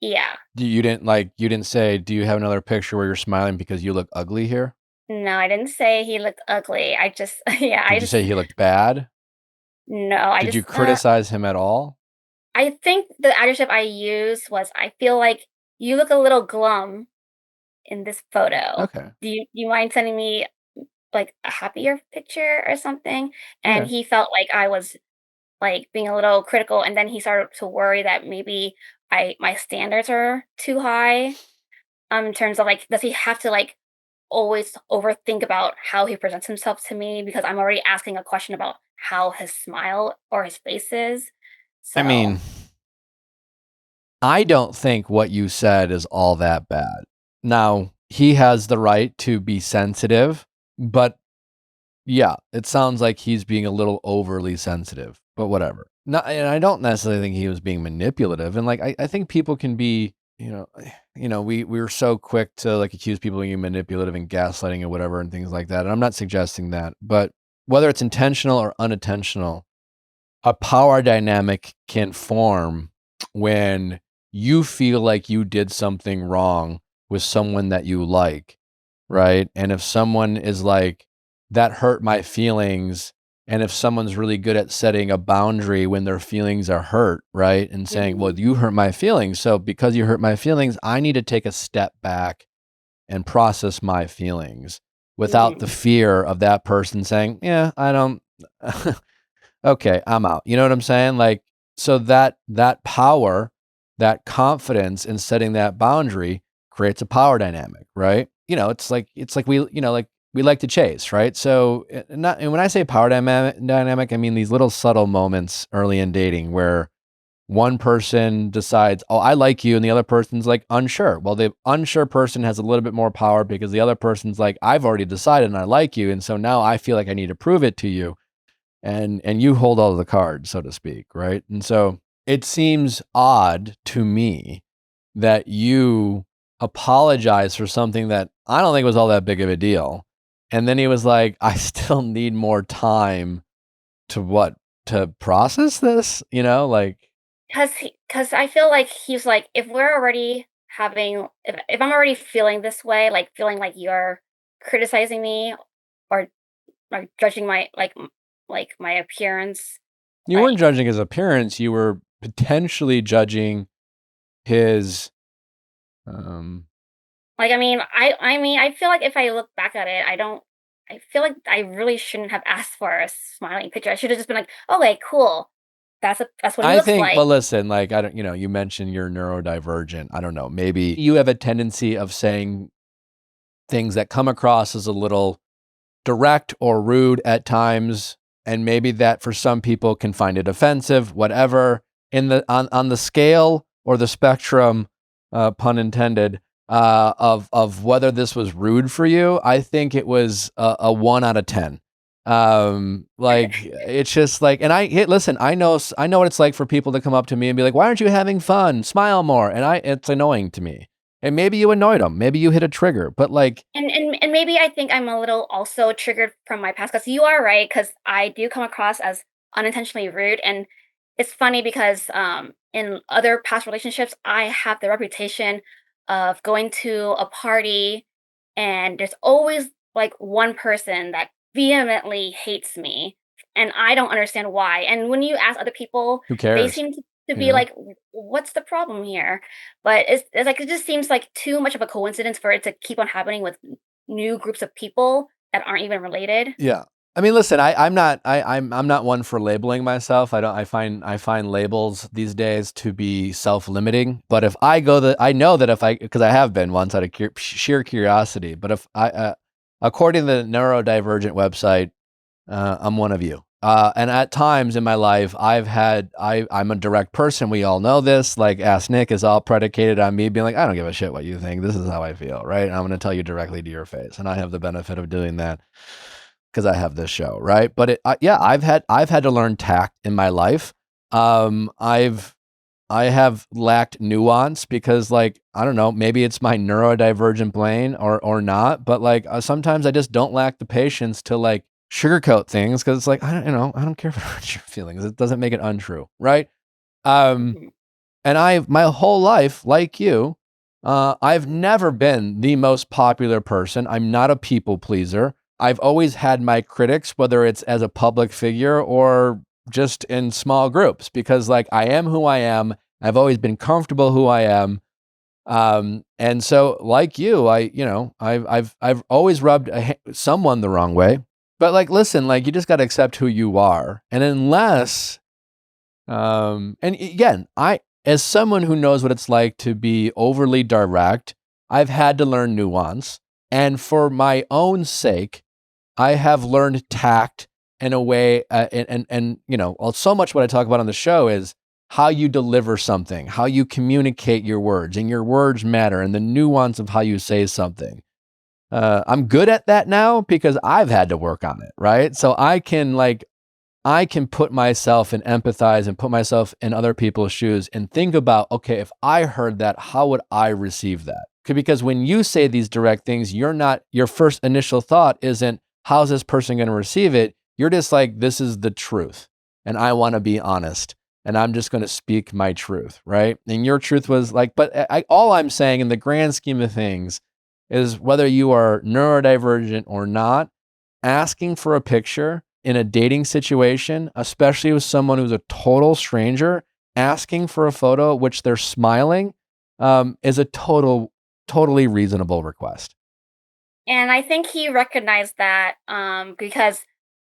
Yeah. You didn't say, do you have another picture where you're smiling because you look ugly here? No, I didn't say he looked ugly. I just yeah, Did you say he looked bad? no, I Did you just criticize him at all? I think the adjective I used was I feel like you look a little glum in this photo. Okay. Do you mind sending me like a happier picture or something? And Okay. he felt like I was like being a little critical, and then he started to worry that maybe I my standards are too high in terms of like does he have to like always overthink about how he presents himself to me because I'm already asking a question about how his smile or his face is. I So mean, I don't think what you said is all that bad. Now, he has the right to be sensitive, but yeah, it sounds like he's being a little overly sensitive, but whatever. No, and I don't necessarily think he was being manipulative. And like, I think people can be, we're so quick to like accuse people of being manipulative and gaslighting or whatever and things like that. And I'm not suggesting that, but whether it's intentional or unintentional, a power dynamic can form when you feel like you did something wrong with someone that you like, right? And if someone is like, that hurt my feelings, and if someone's really good at setting a boundary when their feelings are hurt, right? And saying, well, mhm, you hurt my feelings. So because you hurt my feelings, I need to take a step back and process my feelings without the mhm, fear of that person saying, yeah, I don't. Okay, I'm out. You know what I'm saying? Like, so that power, that confidence in setting that boundary creates a power dynamic, right? It's like we like to chase, right? So and when I say power dynamic, I mean these little subtle moments early in dating where one person decides, "Oh, I like you," and the other person's like unsure. Well, the unsure person has a little bit more power because the other person's like, "I've already decided and I like you, and so now I feel like I need to prove it to you." And you hold all of the cards, so to speak, right? And so it seems odd to me that you apologize for something that I don't think was all that big of a deal. And then he was like, I still need more time to process this, like, because I feel like he's like, if we're already if I'm already feeling this way, like feeling like you're criticizing me or like judging my like my appearance, you like weren't judging his appearance, you were potentially judging his um I mean I feel like if I look back at it, I feel like I really shouldn't have asked for a smiling picture. I should have just been like, okay, cool. That's what he I looks think, like. well, listen, like, I don't, you mentioned you're neurodivergent. I don't know. Maybe you have a tendency of saying things that come across as a little direct or rude at times. And maybe that for some people can find it offensive, whatever. On the scale or the spectrum, pun intended, of whether this was rude for you, I think it was a 1 out of 10. Like it's just like, and listen, I know what it's like for people to come up to me and be like, why aren't you having fun? Smile more. And it's annoying to me. And maybe you annoyed them. Maybe you hit a trigger, but like, and maybe I think I'm a little also triggered from my past, because you are right, because I do come across as unintentionally rude. And it's funny because in other past relationships, I have the reputation of going to a party and there's always like one person that vehemently hates me, and I don't understand why. And when you ask other people, who they cares? seem to You be know? like, What's the problem here?" But it's like, it just seems like too much of a coincidence for it to keep on happening with new groups of people that aren't even related. Yeah. I mean, listen, I'm not one for labeling myself. I find labels these days to be self-limiting. But if I I know that because I have been once out of sheer curiosity. But if according to the neurodivergent website, I'm one of you. And at times in my life, I'm a direct person. We all know this. Like Ask Nick is all predicated on me being like, I don't give a shit what you think. This is how I feel, right? And I'm going to tell you directly to your face. And I have the benefit of doing that because I have this show, right? But yeah, I've had to learn tact in my life. I have lacked nuance because, like, I don't know, maybe it's my neurodivergent brain or not, but like sometimes I just don't lack the patience to like sugarcoat things because it's like, I don't care if it hurts your feelings. It doesn't make it untrue, right? Mhm. And my whole life, like you, I've never been the most popular person. I'm not a people pleaser. I've always had my critics, whether it's as a public figure or just in small groups, because like I am who I am. I've always been comfortable who I am. And so like you, I've always rubbed someone the wrong way, but like, listen, like you just got to accept who you are. And unless, and again, as someone who knows what it's like to be overly direct, I've had to learn nuance. And for my own sake, I have learned tact in a way, and so much what I talk about on the show is how you deliver something, how you communicate your words, and your words matter, and the nuance of how you say something. I'm good at that now because I've had to work on it, right? So I can put myself and empathize and put myself in other people's shoes and think about, okay, if I heard that, how would I receive that? Because when you say these direct things, your first initial thought isn't, how's this person going to receive it? You're just like, this is the truth. And I want to be honest. And I'm just going to speak my truth, right? And your truth was like, but all I'm saying in the grand scheme of things is whether you are neurodivergent or not, asking for a picture in a dating situation, especially with someone who's a total stranger, asking for a photo which they're smiling, is a totally reasonable request. And I think he recognized that, because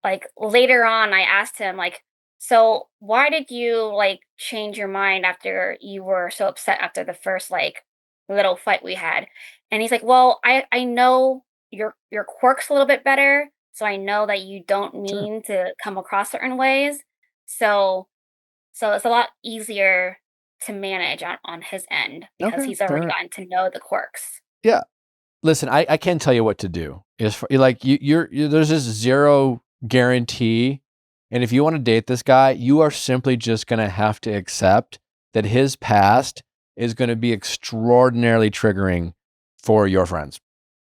like later on I asked him like, "So why did you like change your mind after you were so upset after the first like little fight we had?" And he's like, "Well, I know your quirks a little bit better, so I know that you don't Sure. mean to come across certain ways. So it's a lot easier to manage on his end because Okay. he's All already right. gotten to know the quirks." Yeah. Listen, I can't tell you what to do. Like there's just zero guarantee. And if you want to date this guy, you are simply just going to have to accept that his past is going to be extraordinarily triggering for your friends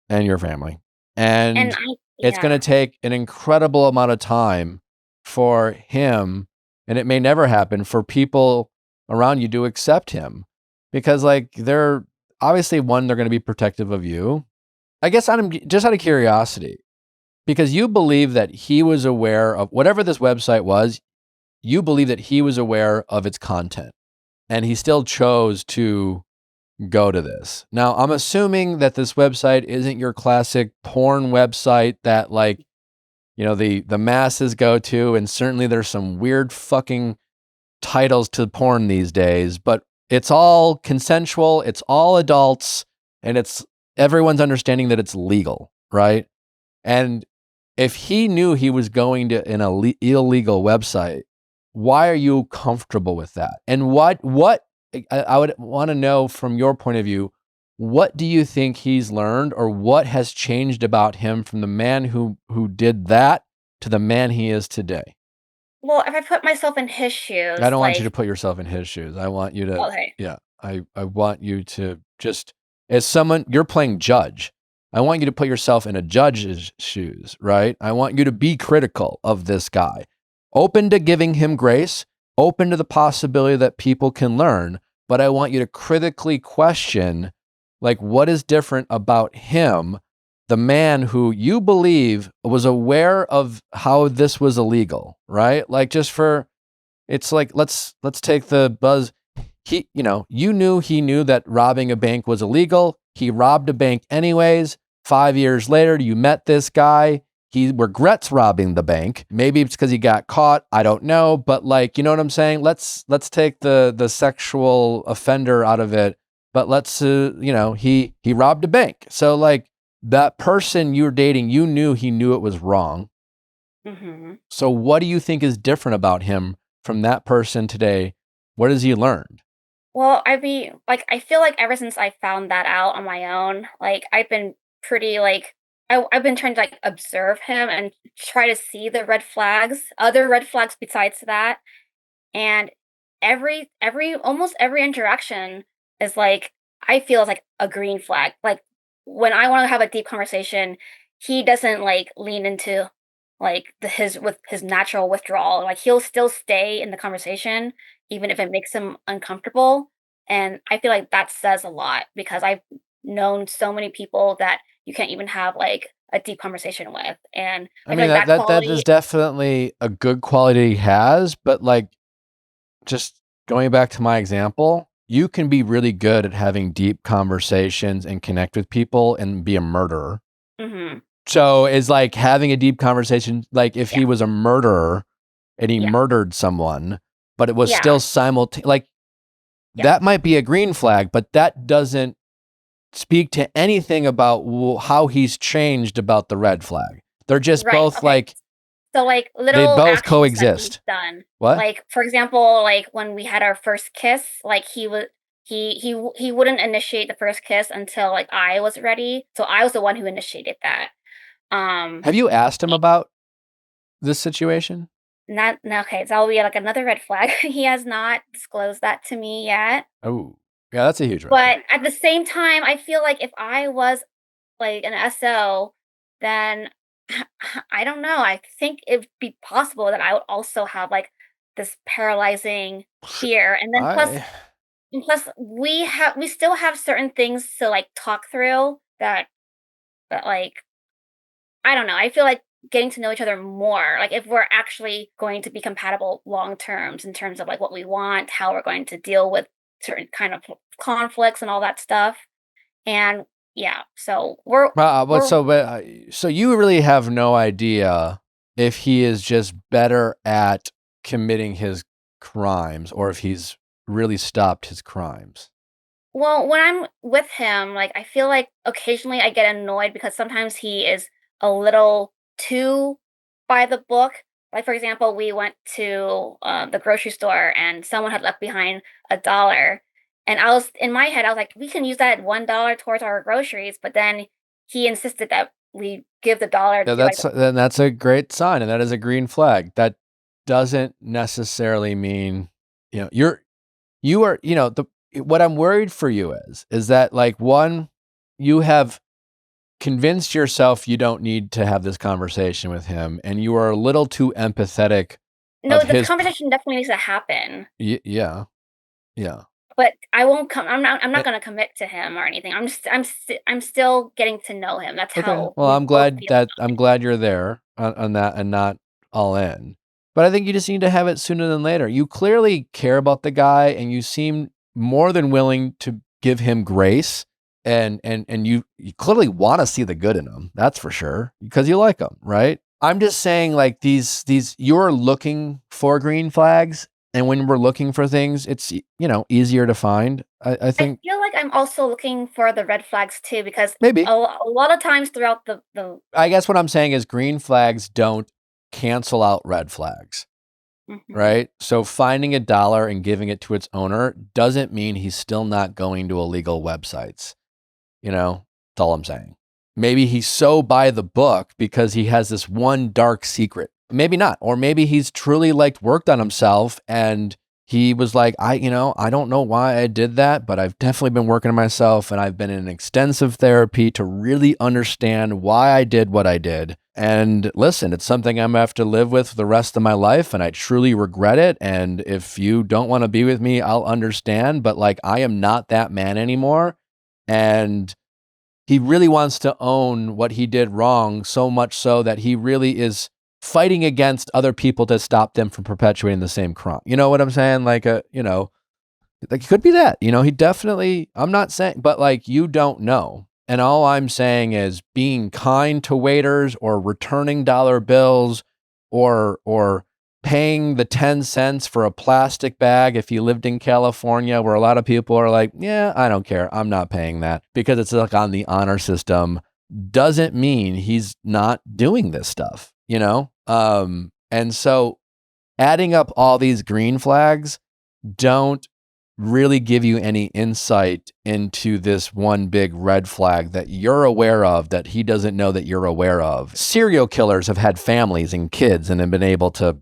and your family. And And I it's going to yeah. take an incredible amount of time for him, and it may never happen for people around you to accept him because like they're obviously they're going to be protective of you. I guess I'm just out of curiosity because you believe that he was aware of whatever this website was, you believe that he was aware of its content and he still chose to go to this. Now, I'm assuming that this website isn't your classic porn website that like, the masses go to, and certainly there's some weird fucking titles to porn these days, but it's all consensual, it's all adults, and it's everyone's understanding that it's legal, right? And if he knew he was going to an illegal website, why are you comfortable with that? And what I would want to know from your point of view, what do you think he's learned or what has changed about him from the man who did that to the man he is today? Well, if I put myself in his shoes, I don't want you like, to put yourself in his shoes. I want you to, okay, yeah, I want you to just, as someone, you're playing judge. I want you to put yourself in a judge's shoes, right? I want you to be critical of this guy, open to giving him grace, open to the possibility that people can learn, but I want you to critically question, like, what is different about him, the man who you believe was aware of how this was illegal, right? Like, just for, it's like, let's take the buzz. You knew he knew that robbing a bank was illegal. He robbed a bank anyways. 5 years later, you met this guy. He regrets robbing the bank. Maybe it's because he got caught. I don't know. But like, you know what I'm saying? Let's take the sexual offender out of it. But let's, he robbed a bank. So like, that person you were dating, you knew he knew it was wrong. mm-hmm. So what do you think is different about him from that person today? What has he learned? Well, I feel like ever since I found that out on my own, like, I've been pretty, like, I've been trying to, like, observe him and try to see the other red flags besides that. And almost every interaction is like, I feel is like a green flag. Like, when I want to have a deep conversation, he doesn't like lean into like his natural withdrawal. Like, he'll still stay in the conversation even if it makes him uncomfortable. And I feel like that says a lot because I've known so many people that you can't even have like a deep conversation with. And I I feel mean, like that that is quality. definitely a good quality he has, but like, just going back to my example, you can be really good at having deep conversations and connect with people and be a murderer. Hmm. So is like having a deep conversation, like if Yeah. he was a murderer and he Yeah. murdered someone, but it was Yeah. still simultaneous, like Yeah. that might be a green flag, but that doesn't speak to anything about how he's changed about the red flag. They're just Right. both Okay. like, So, like, they little both actions that he's coexist. done. What? Like, for example, like, when we had our first kiss, like, he wouldn't initiate the first kiss until, like, I was ready, so I was the one who initiated that. Have you asked him about this situation? Not no, okay, so that'll be, like, another red flag. He has not disclosed that to me yet, Oh, yeah, that's a huge red but flag. at the same time, I feel like if I was, like, an SO, then I don't know, I think it'd be possible that I would also have, like, this paralyzing fear, and then I plus we still have certain things to, like, talk through that, like, I don't know, I feel like getting to know each other more, like, if we're actually going to be compatible long terms in terms of, like, what we want, how we're going to deal with certain kind of conflicts and all that stuff, and yeah, so we're so you really have no idea if he is just better at committing his crimes or if he's really stopped his crimes. well, when I'm with him, like, I feel like occasionally I get annoyed because sometimes he is a little too by the book. Like, for example, we went to the grocery store and someone had left behind $1. And I was in my head, I was like, we can use that $1 towards our groceries. But then he insisted that we give the dollar Yeah, to like, that's a great sign, and that is a green flag. That doesn't necessarily mean, you are, what I'm worried for you is that, like, one, you have convinced yourself you don't need to have this conversation with him, and you are a little too empathetic no, of the his. conversation definitely needs to happen. Yeah. But I won't come. I'm not going to commit to him or anything. I'm still getting to know him. That's Okay. how Well, we both feel. I'm glad you're there on that and not all in. But I think you just need to have it sooner than later. You clearly care about the guy, and you seem more than willing to give him grace, and you clearly want to see the good in him. That's for sure, because you like him, right? I'm just saying, like, these you're looking for green flags, and when we're looking for things, it's easier to find. I think I feel like I'm also looking for the red flags too, because maybe. a lot of times throughout the I guess what I'm saying is green flags don't cancel out red flags, Mhm. right? So finding $1 and giving it to its owner doesn't mean he's still not going to illegal websites. That's all I'm saying. Maybe he's so by the book because he has this one dark secret maybe not. Or maybe he's truly like worked on himself and he was like, I don't know why I did that, but I've definitely been working on myself and I've been in extensive therapy to really understand why I did what I did. And listen, it's something I'm gonna have to live with for the rest of my life and I truly regret it. And if you don't want to be with me, I'll understand. But like, I am not that man anymore. And he really wants to own what he did wrong, so much so that he really is fighting against other people to stop them from perpetuating the same crime. You know what I'm saying? Like like it could be that, he definitely, I'm not saying, but like, you don't know. And all I'm saying is being kind to waiters or returning dollar bills or paying the 10 cents for a plastic bag if you lived in California where a lot of people are like, yeah, I don't care. I'm not paying that because it's like on the honor system doesn't mean he's not doing this stuff, And so adding up all these green flags don't really give you any insight into this one big red flag that you're aware of that he doesn't know that you're aware of. Serial killers have had families and kids and have been able to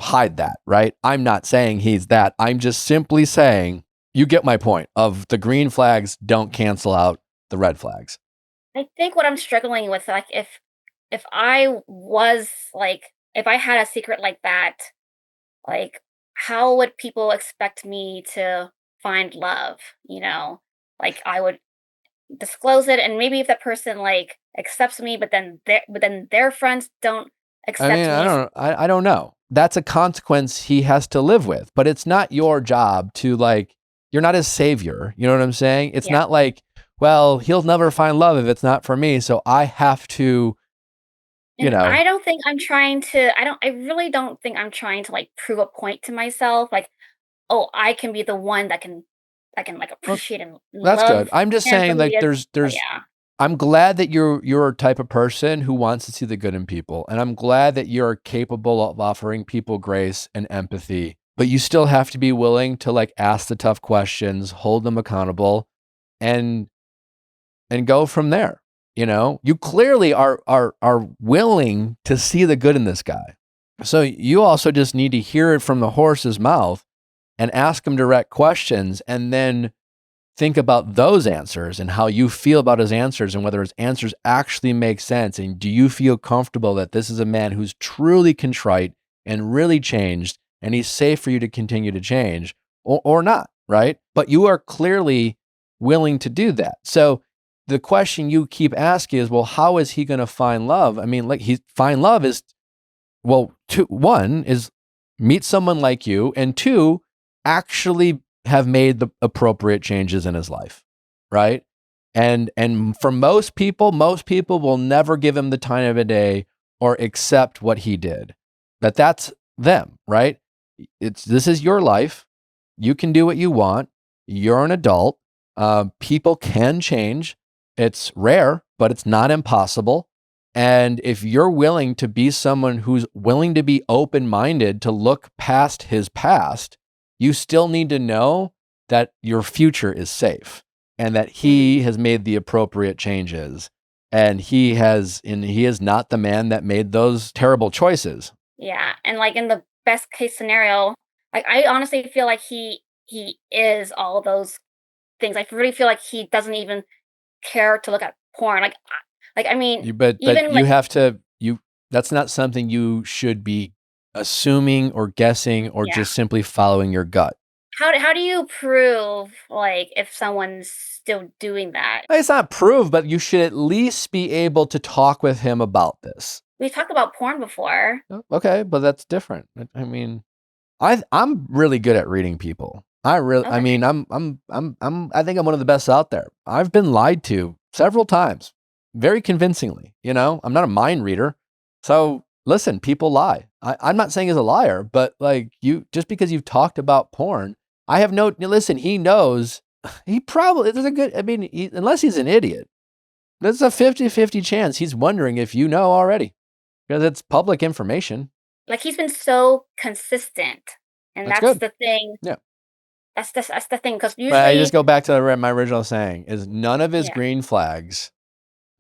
hide that, right? I'm not saying he's that. I'm just simply saying, you get my point of the green flags don't cancel out the red flags. I think what I'm struggling with, like, if I was like, if I had a secret like that, like, how would people expect me to find love? Like, I would disclose it, and maybe if that person like accepts me, but then their friends don't I mean, accept me. I don't know. That's a consequence he has to live with, but it's not your job to like, you're not his savior. You know what I'm saying? It's Yeah. not like, well, he'll never find love if it's not for me. So I have to, And I don't think I'm trying to. I really don't think I'm trying to like prove a point to myself. Like, oh, I can be the one that can like well, appreciate and that's good. love I'm just him for saying who like he is. there's, But yeah. I'm glad that you're a type of person who wants to see the good in people. And I'm glad that you're capable of offering people grace and empathy, but you still have to be willing to like ask the tough questions, hold them accountable and go from there. You clearly are willing to see the good in this guy. So you also just need to hear it from the horse's mouth and ask him direct questions and then think about those answers and how you feel about his answers and whether his answers actually make sense. And do you feel comfortable that this is a man who's truly contrite and really changed and he's safe for you to continue to change or not, right? But you are clearly willing to do that. So the question you keep asking is, well, how is he going to find love? I mean, like find love is, well, one is meet someone like you, and two, actually have made the appropriate changes in his life, right? And for most people will never give him the time of a day or accept what he did. But that's them, right? This is your life. You can do what you want. You're an adult. People can change. It's rare, but it's not impossible. And if you're willing to be someone who's willing to be open-minded to look past his past, you still need to know that your future is safe and that he has made the appropriate changes and he is not the man that made those terrible choices. Yeah, and like in the best case scenario, like I honestly feel like he is all those things. I really feel like he doesn't even care to look at porn. I mean, But even you like, have to, that's not something you should be assuming or guessing or yeah. just simply following your gut. How do you prove like if someone's still doing that? It's not proof, but you should at least be able to talk with him about this. We talked about porn before. Okay, but that's different. I mean, I'm really good at reading people. I Okay. mean, I think I'm one of the best out there. I've been lied to several times, very convincingly. I'm not a mind reader. So listen, people lie. I'm not saying he's a liar, but like just because you've talked about porn, listen, he knows, there's a good, I mean, unless he's an idiot, there's a 50-50 chance he's wondering if you know already because it's public information. Like he's been so consistent, and That's that's good. the thing. Yeah. That's the thing, because But I usually, just go back to my original saying is none of his yeah, green flags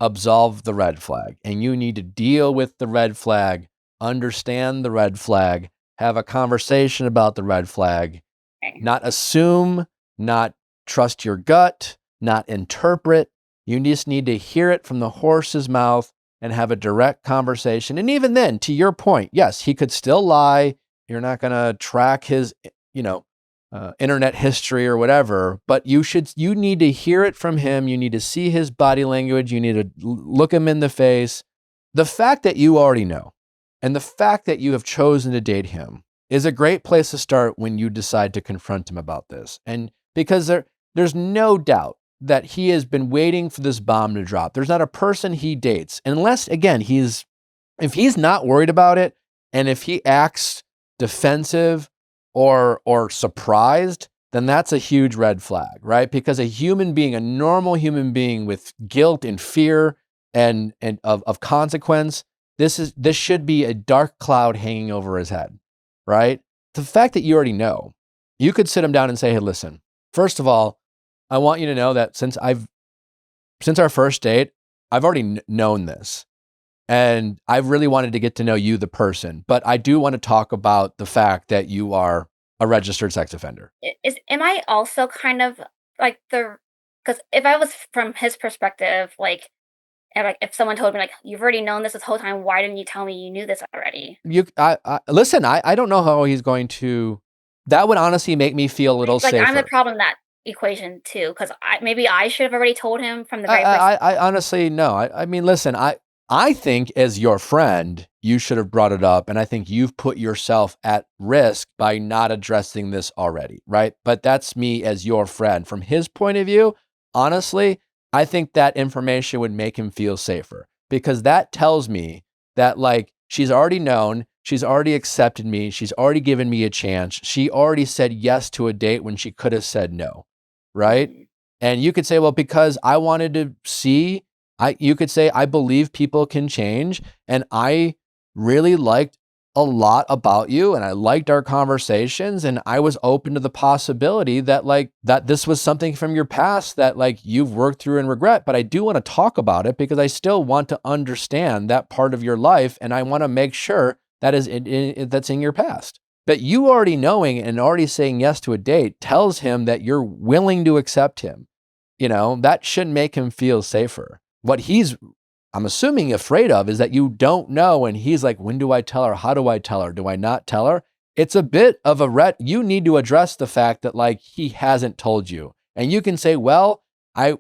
absolve the red flag, and you need to deal with the red flag understand the red flag, have a conversation about the red flag, not assume, not trust your gut, not interpret. You just need to hear it from the horse's mouth and have a direct conversation. And even then, to your point, yes, he could still lie. You're not going to track his, internet history or whatever, but you need to hear it from him. You need to see his body language. You need to look him in the face. The fact that you already know and the fact that you have chosen to date him is a great place to start when you decide to confront him about this. And because there's no doubt that he has been waiting for this bomb to drop. There's not a person he dates, unless, again, if he's not worried about it, and if he acts defensive or surprised, then that's a huge red flag, right? Because a human being, a normal human being with guilt and fear and of consequence, this should be a dark cloud hanging over his head, right? The fact that you already know, you could sit him down and say, hey, listen, first of all, I want you to know that since our first date, I've already known this. And I've really wanted to get to know you, the person. But I do want to talk about the fact that you are a registered sex offender. Am I also kind of like because if I was from his perspective, like if someone told me like, you've already known this whole time, why didn't you tell me you knew this already? Listen, I don't know how he's going to, that would honestly make me feel a little safer. I'm the problem in that equation too, because maybe I should have already told him from the very first. I honestly, no. I mean, listen, I think as your friend, you should have brought it up. And I think you've put yourself at risk by not addressing this already, right? But that's me as your friend. From his point of view, honestly, I think that information would make him feel safer, because that tells me that like she's already known, she's already accepted me, she's already given me a chance. She already said yes to a date when she could have said no, right? And you could say, well, because I wanted to see, you could say, I believe people can change, and I really liked a lot about you, and I liked our conversations, and I was open to the possibility that that this was something from your past that like you've worked through and regret, but I do want to talk about it because I still want to understand that part of your life, and I want to make sure that that's in your past. But you already knowing and already saying yes to a date tells him that you're willing to accept him. That should make him feel safer. What I'm assuming, afraid of is that you don't know. And he's like, when do I tell her? How do I tell her? Do I not tell her? It's a bit of a you need to address the fact that like he hasn't told you. And you can say, well, I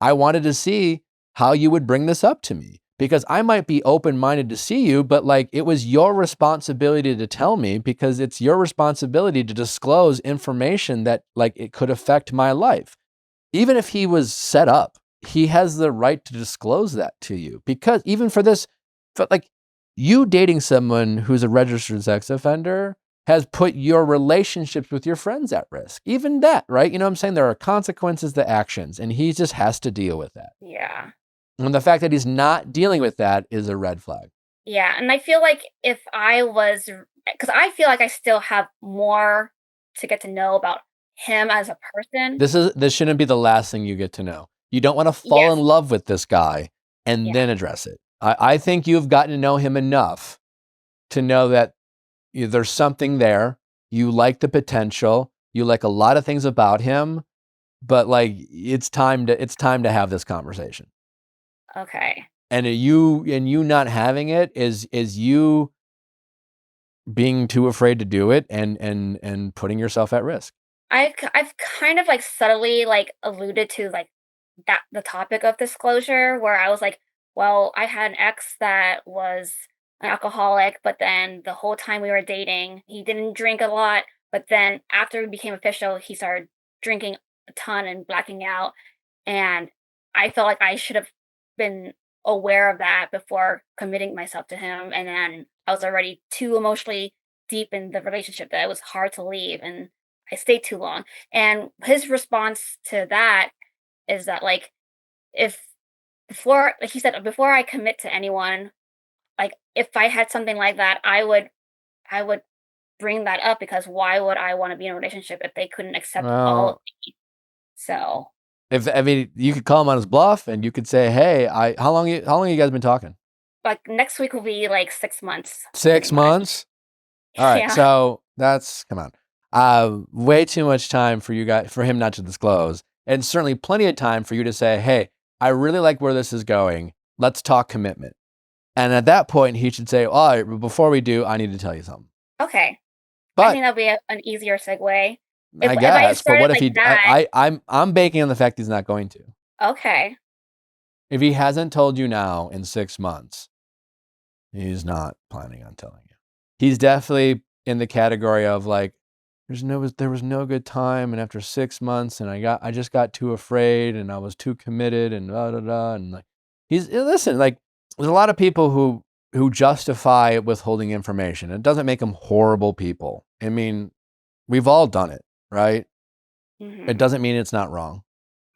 wanted to see how you would bring this up to me, because I might be open-minded to see you, but like it was your responsibility to tell me, because it's your responsibility to disclose information that like it could affect my life. Even if he was set up, he has the right to disclose that to you, because even for like you dating someone who's a registered sex offender has put your relationships with your friends at risk. Even that, right? You know what I'm saying? There are consequences to actions, and he just has to deal with that. Yeah. And the fact that he's not dealing with that is a red flag. Yeah. And I feel like if I was, because I feel like I still have more to get to know about him as a person. This shouldn't be the last thing you get to know. You don't want to fall in love with this guy and then address it. I think you've gotten to know him enough to know that there's something there. You like the potential. You like a lot of things about him, but like it's time to have this conversation. Okay. And you not having it is you being too afraid to do it and putting yourself at risk. I've kind of like subtly like alluded to like that the topic of disclosure, where I was like, well, I had an ex that was an alcoholic, but then the whole time we were dating, he didn't drink a lot, but then after we became official, he started drinking a ton and blacking out, and I felt like I should have been aware of that before committing myself to him, and then I was already too emotionally deep in the relationship that it was hard to leave, and I stayed too long. And his response to that is that like before I commit to anyone, like if I had something like that, I would bring that up, because why would I want to be in a relationship if they couldn't accept all of me? So you could call him on his bluff, and you could say, hey, how long you guys been talking? like next week will be like 6 months. 6 months? All right. Yeah. So that's, come on. Way too much time for him not to disclose. And certainly plenty of time for you to say, hey, I really like where this is going. Let's talk commitment. And at that point, he should say, all right, before we do, I need to tell you something. Okay. I But think that'll be an easier segue. I If I guess, but started what if like that, I'm banking on the fact he's not going to. okay. If he hasn't told you now in 6 months, he's not planning on telling you. He's definitely in the category of like, there was no good time, and after 6 months, and I just got too afraid, and I was too committed, and and like, listen, like, there's a lot of people who justify withholding information. It doesn't make them horrible people. I mean, we've all done it, right? It doesn't mean it's not wrong.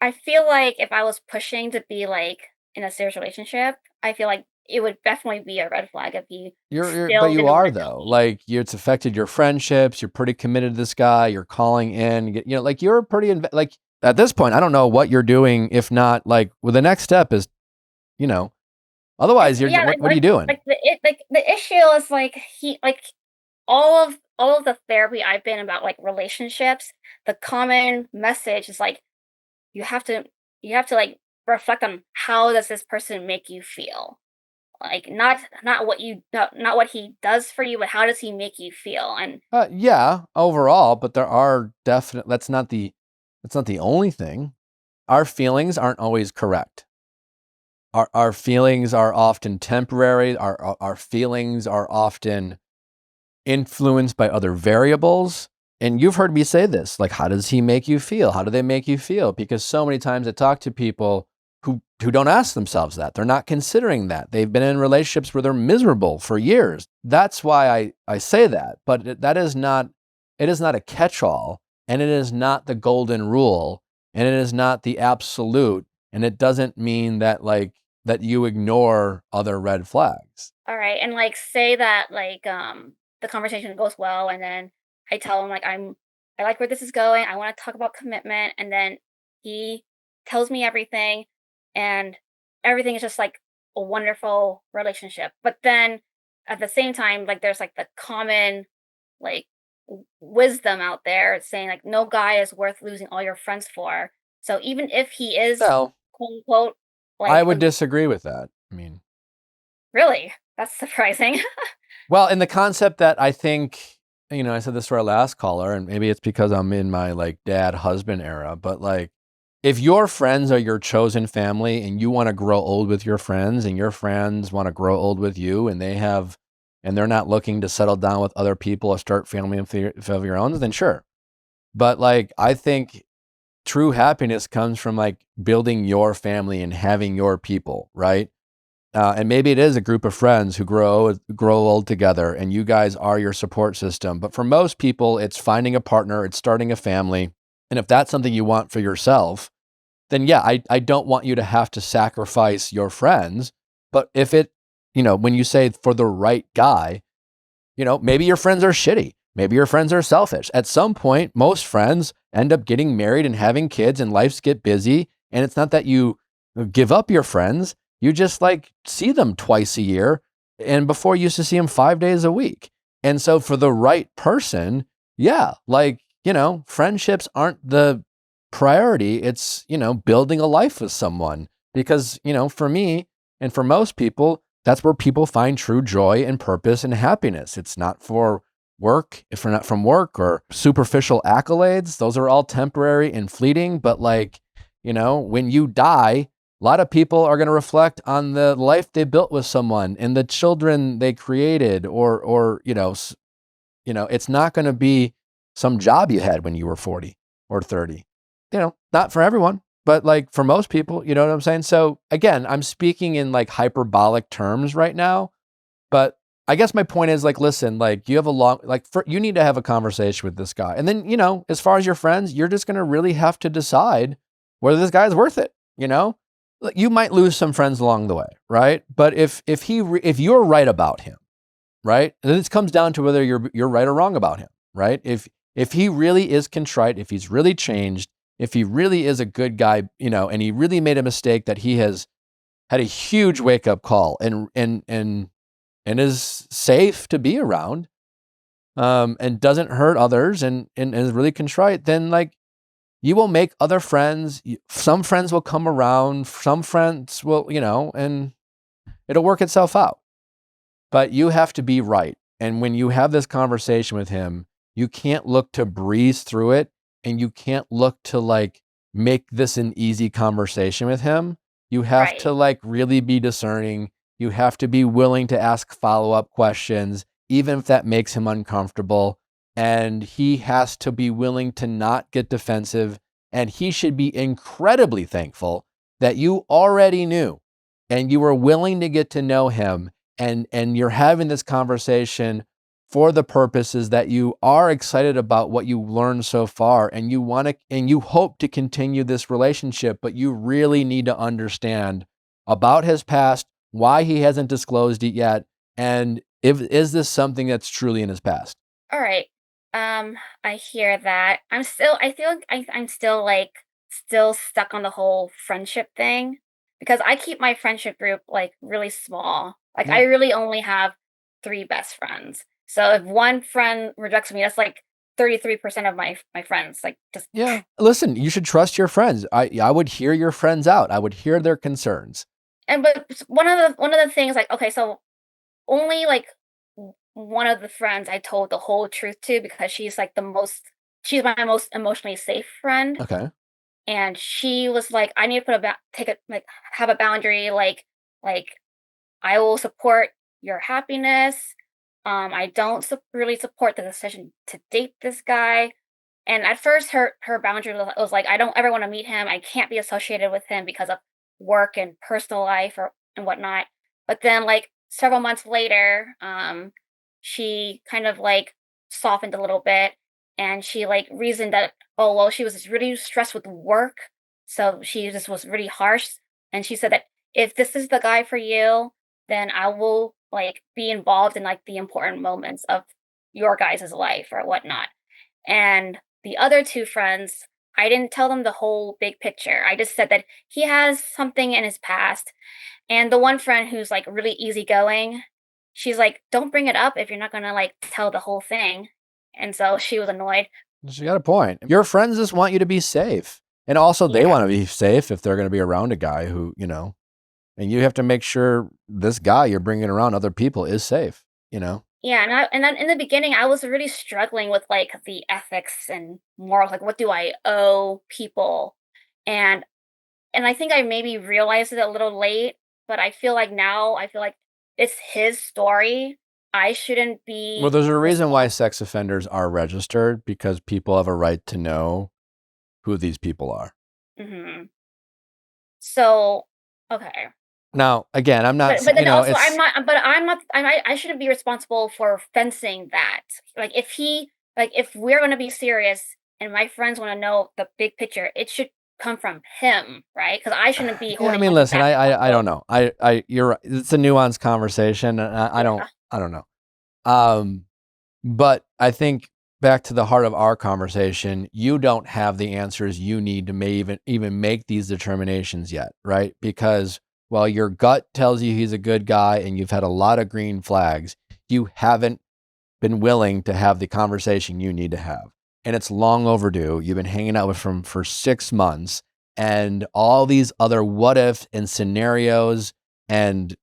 I feel like if I was pushing to be like in a serious relationship, I feel like it would definitely be a red flag if he But still you didn't are want to tell though. me. Like, it's affected your friendships. You're pretty committed to this guy. You're calling in. Like, you're pretty like, at this point. I don't know what you're doing. If not, like, well, the next step is, otherwise, Yeah, what are you doing? like the issue is like he like all of the therapy I've been about like relationships, the common message is like you have to like reflect on how does this person make you feel? Like not what he does for you, but how does he make you feel? And Yeah, overall, but there are definite. That's not the only thing. Our feelings aren't always correct. Our feelings are often temporary. Our feelings are often influenced by other variables. And you've heard me say this, like, how does he make you feel? How do they make you feel? Because so many times I talk to people who don't ask themselves that. They're not considering that. They've been in relationships where they're miserable for years. That's why I say that. But it is not a catch-all, and it is not the golden rule, and it is not the absolute, and it doesn't mean that that you ignore other red flags. all right, and like say that like the conversation goes well, and then I tell him like I like where this is going. I want to talk about commitment, and then he tells me everything, and everything is just like a wonderful relationship. But then at the same time, like there's like the common like wisdom out there saying like no guy is worth losing all your friends for. So even if he is Well, quote unquote I like would disagree with that. I mean, really, that's surprising. well, in the concept that I think, I said this to our last caller, and maybe it's because I'm in my like dad husband era, but like, if your friends are your chosen family and you want to grow old with your friends and your friends want to grow old with you and they're not looking to settle down with other people or start family of your own, then sure. But like, I think true happiness comes from like building your family and having your people, right? And maybe it is a group of friends who grow old together and you guys are your support system. But for most people, it's finding a partner, it's starting a family. And if that's something you want for yourself, then yeah, I don't want you to have to sacrifice your friends. But if it, when you say for the right guy, maybe your friends are shitty. Maybe your friends are selfish. At some point, most friends end up getting married and having kids and lives get busy. And it's not that you give up your friends. You just like see them twice a year. And before you used to see them 5 days a week. And so for the right person, yeah, like, friendships aren't the priority. It's, building a life with someone because, for me and for most people, that's where people find true joy and purpose and happiness. It's not for work, if we're not from work or superficial accolades. Those are all temporary and fleeting. But like, when you die, a lot of people are going to reflect on the life they built with someone and the children they created, or it's not going to be some job you had when you were 40 or 30. Not for everyone, but like for most people, you know what I'm saying? So again, I'm speaking in like hyperbolic terms right now, but I guess my point is like, listen, like you have you need to have a conversation with this guy. And then, as far as your friends, you're just going to really have to decide whether this guy's worth it. You might lose some friends along the way, right? But if you're right about him, right? And then it comes down to whether you're right or wrong about him, right? If he really is contrite, if he's really changed, if he really is a good guy, and he really made a mistake that he has had a huge wake up call and is safe to be around, and doesn't hurt others and is really contrite, then like you will make other friends. Some friends will come around, some friends will, and it'll work itself out. But you have to be right. And when you have this conversation with him, you can't look to breeze through it, and you can't look to like make this an easy conversation with him. You have to like really be discerning. You have to be willing to ask follow-up questions, even if that makes him uncomfortable. And he has to be willing to not get defensive. And he should be incredibly thankful that you already knew and you were willing to get to know him. And you're having this conversation for the purposes that you are excited about what you learned so far, and you want to, and you hope to continue this relationship, but you really need to understand about his past, why he hasn't disclosed it yet, and is this something that's truly in his past? All right. I hear that. I feel like I'm still still stuck on the whole friendship thing because I keep my friendship group like really small. Like I really only have 3 best friends. So if one friend rejects me, that's like 33% of my friends. Like just Listen, you should trust your friends. I would hear your friends out. I would hear their concerns. But one of the things, like, okay, so only like one of the friends I told the whole truth to because she's like she's my most emotionally safe friend. Okay. And she was like, I need to have a boundary, like I will support your happiness. I don't really support the decision to date this guy. And at first, her boundary was like, I don't ever want to meet him. I can't be associated with him because of work and personal life and whatnot. But then, like several months later, she kind of like softened a little bit, and she like reasoned that, oh well, she was just really stressed with work, so she just was really harsh. And she said that if this is the guy for you, then I will like be involved in like the important moments of your guys' life or whatnot. And the other 2 friends, I didn't tell them the whole big picture. I just said that he has something in his past. And the one friend who's like really easygoing, she's like, don't bring it up if you're not gonna like tell the whole thing. And so she was annoyed. She got a point. Your friends just want you to be safe. And also they want to be safe if they're going to be around a guy who, and you have to make sure this guy you're bringing around other people is safe, Yeah, and then in the beginning, I was really struggling with like the ethics and morals, like what do I owe people, and I think I maybe realized it a little late, but I feel like now it's his story. I shouldn't be. Well, there's a reason why sex offenders are registered, because people have a right to know who these people are. Mm-hmm. So, okay. Now, again, I'm not. But then also, I'm not. But I'm not. I shouldn't be responsible for fencing that. Like, if we're gonna be serious, and my friends want to know the big picture, it should come from him, right? Because I shouldn't be holding. I mean, listen, I don't know. You're right. It's a nuanced conversation, and I don't know. But I think back to the heart of our conversation, you don't have the answers you need to even make these determinations yet, right? Because while your gut tells you he's a good guy and you've had a lot of green flags, you haven't been willing to have the conversation you need to have. And it's long overdue. You've been hanging out with him for 6 months, and all these other what if and scenarios and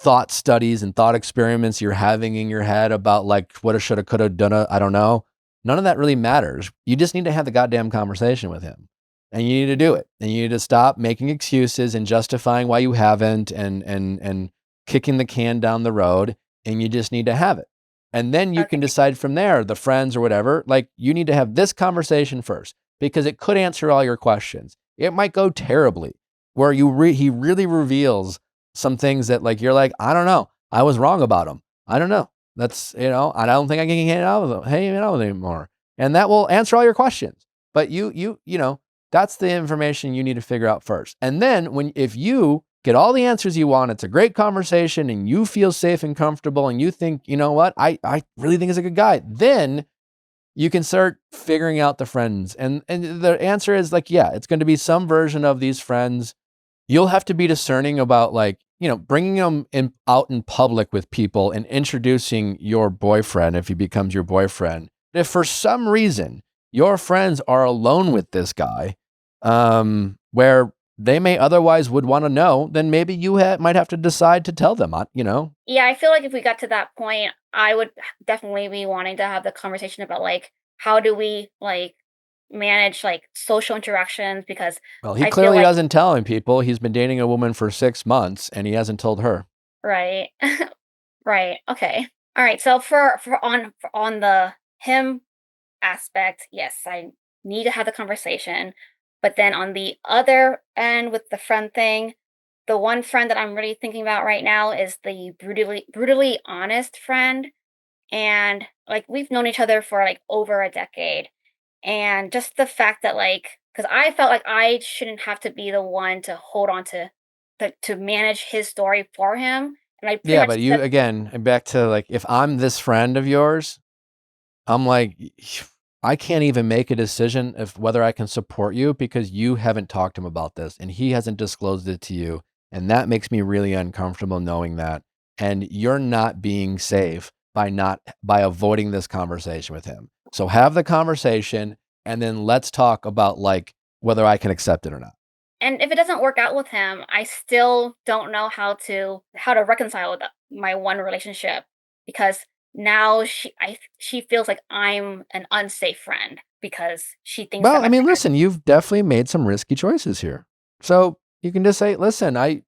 thought studies and thought experiments you're having in your head about like woulda, shoulda, coulda, done I don't know. None of that really matters. You just need to have the goddamn conversation with him. And you need to do it. And you need to stop making excuses and justifying why you haven't and kicking the can down the road. And you just need to have it. And then you can decide from there, the friends or whatever, like you need to have this conversation first, because it could answer all your questions. It might go terribly where he really reveals some things that like, you're like, I don't know. I was wrong about him. I don't know. That's, I don't think I can hang out with him anymore. And that will answer all your questions. But that's the information you need to figure out first. And then if you get all the answers you want, it's a great conversation and you feel safe and comfortable and you think, you know what, I really think he's a good guy, then you can start figuring out the friends. And the answer is like, yeah, it's going to be some version of these friends. you'll have to be discerning about like, bringing them out in public with people and introducing your boyfriend if he becomes your boyfriend. If for some reason your friends are alone with this guy, where they may otherwise would want to know, then maybe you might have to decide to tell them, Yeah, I feel like if we got to that point, I would definitely be wanting to have the conversation about like how do we like manage like social interactions, because Well, he I feel clearly like doesn't tell people. He's been dating a woman for 6 months and he hasn't told her. right. Right. Okay. All right. So for on the him aspect, yes, I need to have the conversation. But then on the other end with the friend thing, the one friend that I'm really thinking about right now is the brutally honest friend. And like we've known each other for like over a decade. And just the fact that like because I felt like I shouldn't have to be the one to hold on to manage his story for him. And I pretty Yeah, much but you said again, and back to like, if I'm this friend of yours, I'm like, I can't even make a decision of whether I can support you because you haven't talked to him about this and he hasn't disclosed it to you. And that makes me really uncomfortable knowing that. And you're not being safe by avoiding this conversation with him. So have the conversation and then let's talk about like whether I can accept it or not. and if it doesn't work out with him, I still don't know how to reconcile with my one relationship, because now she feels like I'm an unsafe friend because she thinks that Well, I my mean, friend listen, you've definitely made some risky choices here. So you can just say, listen, I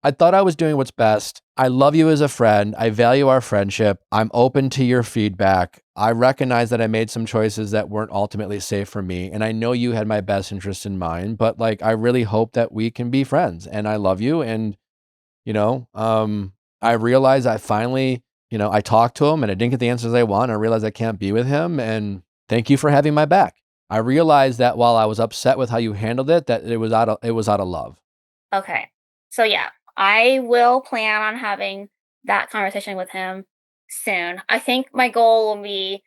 thought I was doing what's best. I love you as a friend. I value our friendship. I'm open to your feedback. I recognize that I made some choices that weren't ultimately safe for me. And I know you had my best interest in mind, but like, I really hope that we can be friends and I love you. And, you know, I realize I finally, I talked to him and I didn't get the answers I want. I realized I can't be with him. And thank you for having my back. I realized that while I was upset with how you handled it, that it was out of love. Okay. So yeah, I will plan on having that conversation with him soon. I think my goal will be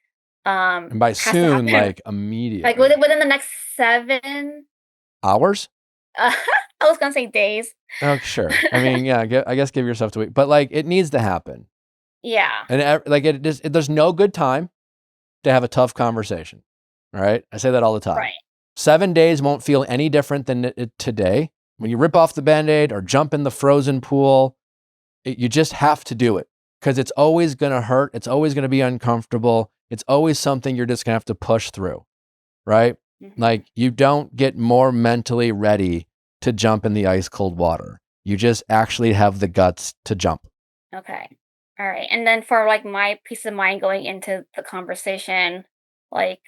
And by has to soon, happen like like immediately. within the next 7 Hours? I was gonna say days. Oh, sure. I mean, yeah, I guess give yourself 2 weeks, but like it needs to happen. Yeah. And like there's no good time to have a tough conversation. All right. I say that all the time. Right. 7 days won't feel any different than it today. When you rip off the Band-Aid or jump in the frozen pool, you just have to do it because it's always going to hurt. It's always going to be uncomfortable. It's always something you're just going to have to push through. Right. Hmm. Like you don't get more mentally ready to jump in the ice cold water. You just actually have the guts to jump. Okay. All right. And then for like my peace of mind going into the conversation, like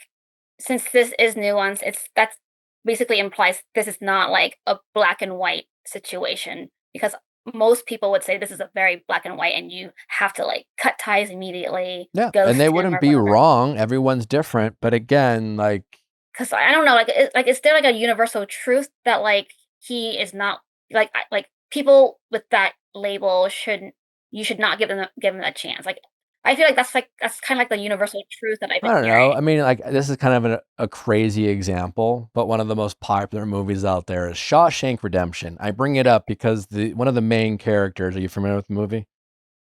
since this is nuanced, that's basically implies this is not like a black and white situation, because most people would say this is a very black and white and you have to like cut ties immediately, Yeah. And ghost they him wouldn't or be whatever. wrong. Everyone's different. But again, like, Because I don't know, like, is there like a universal truth that like he is not like like people with that label shouldn't you should not give them a chance? Like, I feel like that's kind of like the universal truth that I've I been don't know. hearing. I mean, like, this is kind of a crazy example, but one of the most popular movies out there is Shawshank Redemption. I bring it up because one of the main characters, are you familiar with the movie?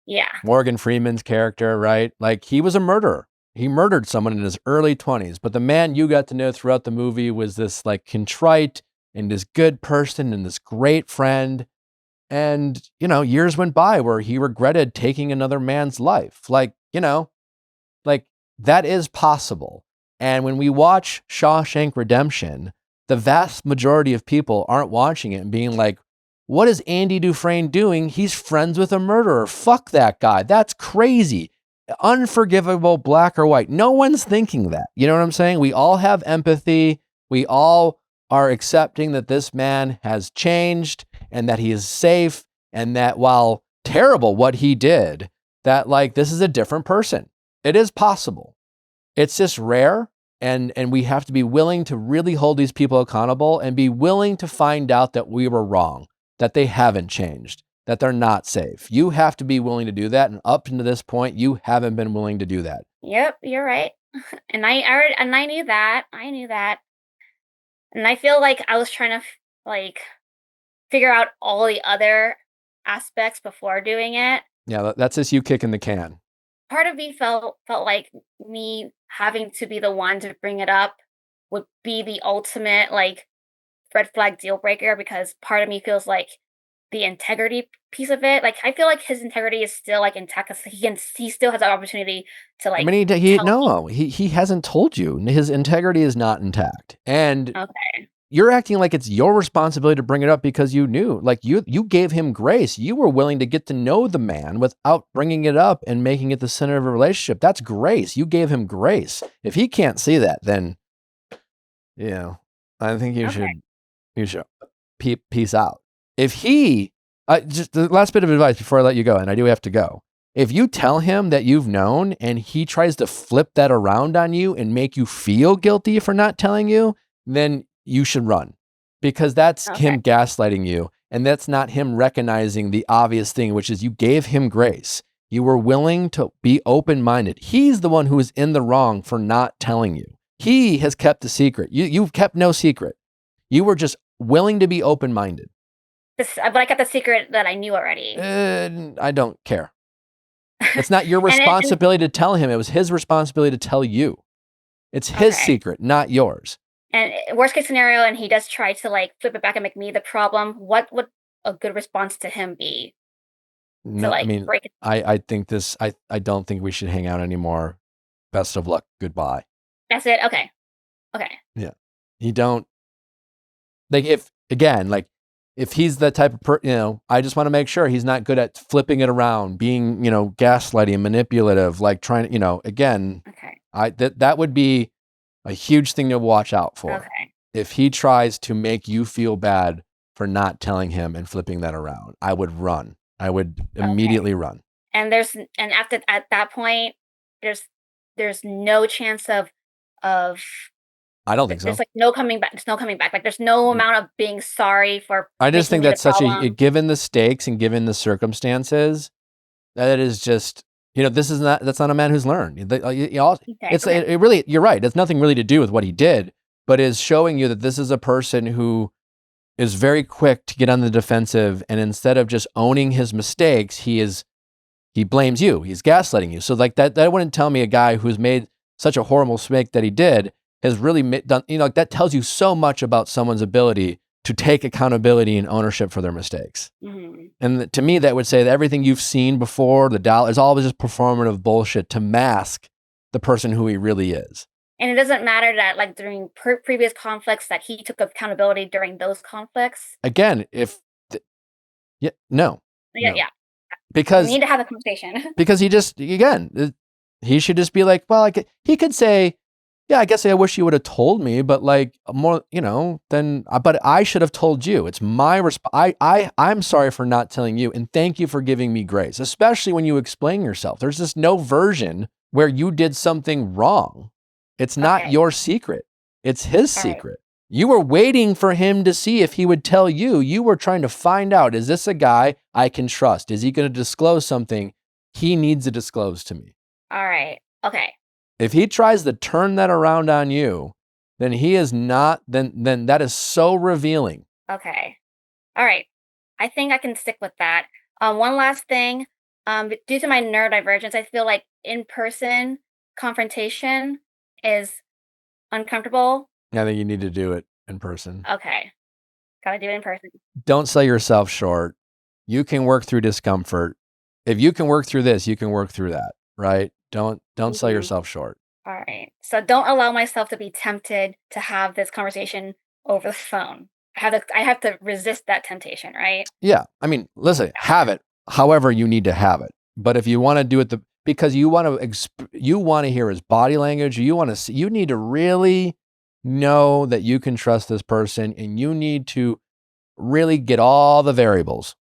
Yeah. Morgan Freeman's character, right? Like he was a murderer. He murdered someone in his early 20s, but the man you got to know throughout the movie was this like contrite and this good person and this great friend. And, years went by where he regretted taking another man's life. Like that is possible. And when we watch Shawshank Redemption, the vast majority of people aren't watching it and being like, what is Andy Dufresne doing? He's friends with a murderer. Fuck that guy. That's crazy. Unforgivable, black or white. No one's thinking that. You know what I'm saying? We all have empathy. We all are accepting that this man has changed and that he is safe and that while terrible what he did, that like this is a different person. It is possible. It's just rare. And we have to be willing to really hold these people accountable and be willing to find out that we were wrong, that they haven't changed, that they're not safe. You have to be willing to do that. And up to this point, you haven't been willing to do that. Yep, you're right. And I knew that. I knew that. And I feel like I was trying to like figure out all the other aspects before doing it. Yeah, that's just you kicking the can. Part of me felt like me having to be the one to bring it up would be the ultimate like red flag deal breaker, because part of me feels like the integrity piece of it. Like I feel like his integrity is still like intact. 'Cause he still has the opportunity to like. I mean, he hasn't told you. His integrity is not intact, and Okay. you're acting like it's your responsibility to bring it up because you knew. Like you gave him grace. You were willing to get to know the man without bringing it up and making it the center of a relationship. That's grace. You gave him grace. If he can't see that, then I think you should peace out. If he, just the last bit of advice before I let you go, and I do have to go. If you tell him that you've known and he tries to flip that around on you and make you feel guilty for not telling you, then you should run, because that's him gaslighting you. And that's not him recognizing the obvious thing, which is you gave him grace. You were willing to be open-minded. He's the one who is in the wrong for not telling you. He has kept the secret. You've kept no secret. You were just willing to be open-minded. But I kept the secret that I knew already. I don't care. It's not your responsibility to tell him. It was his responsibility to tell you. It's his secret, not yours. And worst case scenario, and he does try to like flip it back and make me the problem, what would a good response to him be? No, I mean, I think I don't think we should hang out anymore. Best of luck. Goodbye. That's it. Okay. Yeah. You don't, like, if he's the type of I just want to make sure he's not good at flipping it around, being, gaslighting, manipulative, like trying to, again, that would be a huge thing to watch out for. Okay. If he tries to make you feel bad for not telling him and flipping that around, I would run. I would immediately run. And at that point, there's no chance of I don't think so. There's like no coming back. There's no coming back. Like there's no amount of being sorry for. I just think that's given the stakes and given the circumstances, that is just, that's not a man who's learned. It really, you're right. It's nothing really to do with what he did, but is showing you that this is a person who is very quick to get on the defensive. And instead of just owning his mistakes, he blames you. He's gaslighting you. So like that wouldn't tell me a guy who's made such a horrible mistake that he did has really done, that tells you so much about someone's ability to take accountability and ownership for their mistakes. Mm-hmm. And to me, that would say that everything you've seen before, the dollar, is always just performative bullshit to mask the person who he really is. And it doesn't matter that like during previous conflicts that he took accountability during those conflicts. Again, no. Because we need to have a conversation. Because he should just be like, well, he could say, yeah, I guess I wish you would have told me, but like more, but I should have told you. It's my I'm sorry for not telling you, and thank you for giving me grace, especially when you explain yourself. There's just no version where you did something wrong. It's not your secret. It's his secret. You were waiting for him to see if he would tell you. You were trying to find out, is this a guy I can trust? Is he going to disclose something he needs to disclose to me? All right. Okay. If he tries to turn that around on you, then he is not, then that is so revealing. Okay. All right. I think I can stick with that. One last thing. Due to my neurodivergence, I feel like in-person confrontation is uncomfortable. I think you need to do it in person. Okay. Gotta do it in person. Don't sell yourself short. You can work through discomfort. If you can work through this, you can work through that, right? Don't sell yourself short. All right. So don't allow myself to be tempted to have this conversation over the phone. I have to resist that temptation, right? Yeah. I mean, listen, have it however you need to have it. But if you want to do it because you want to hear his body language, you need to really know that you can trust this person, and you need to really get all the variables.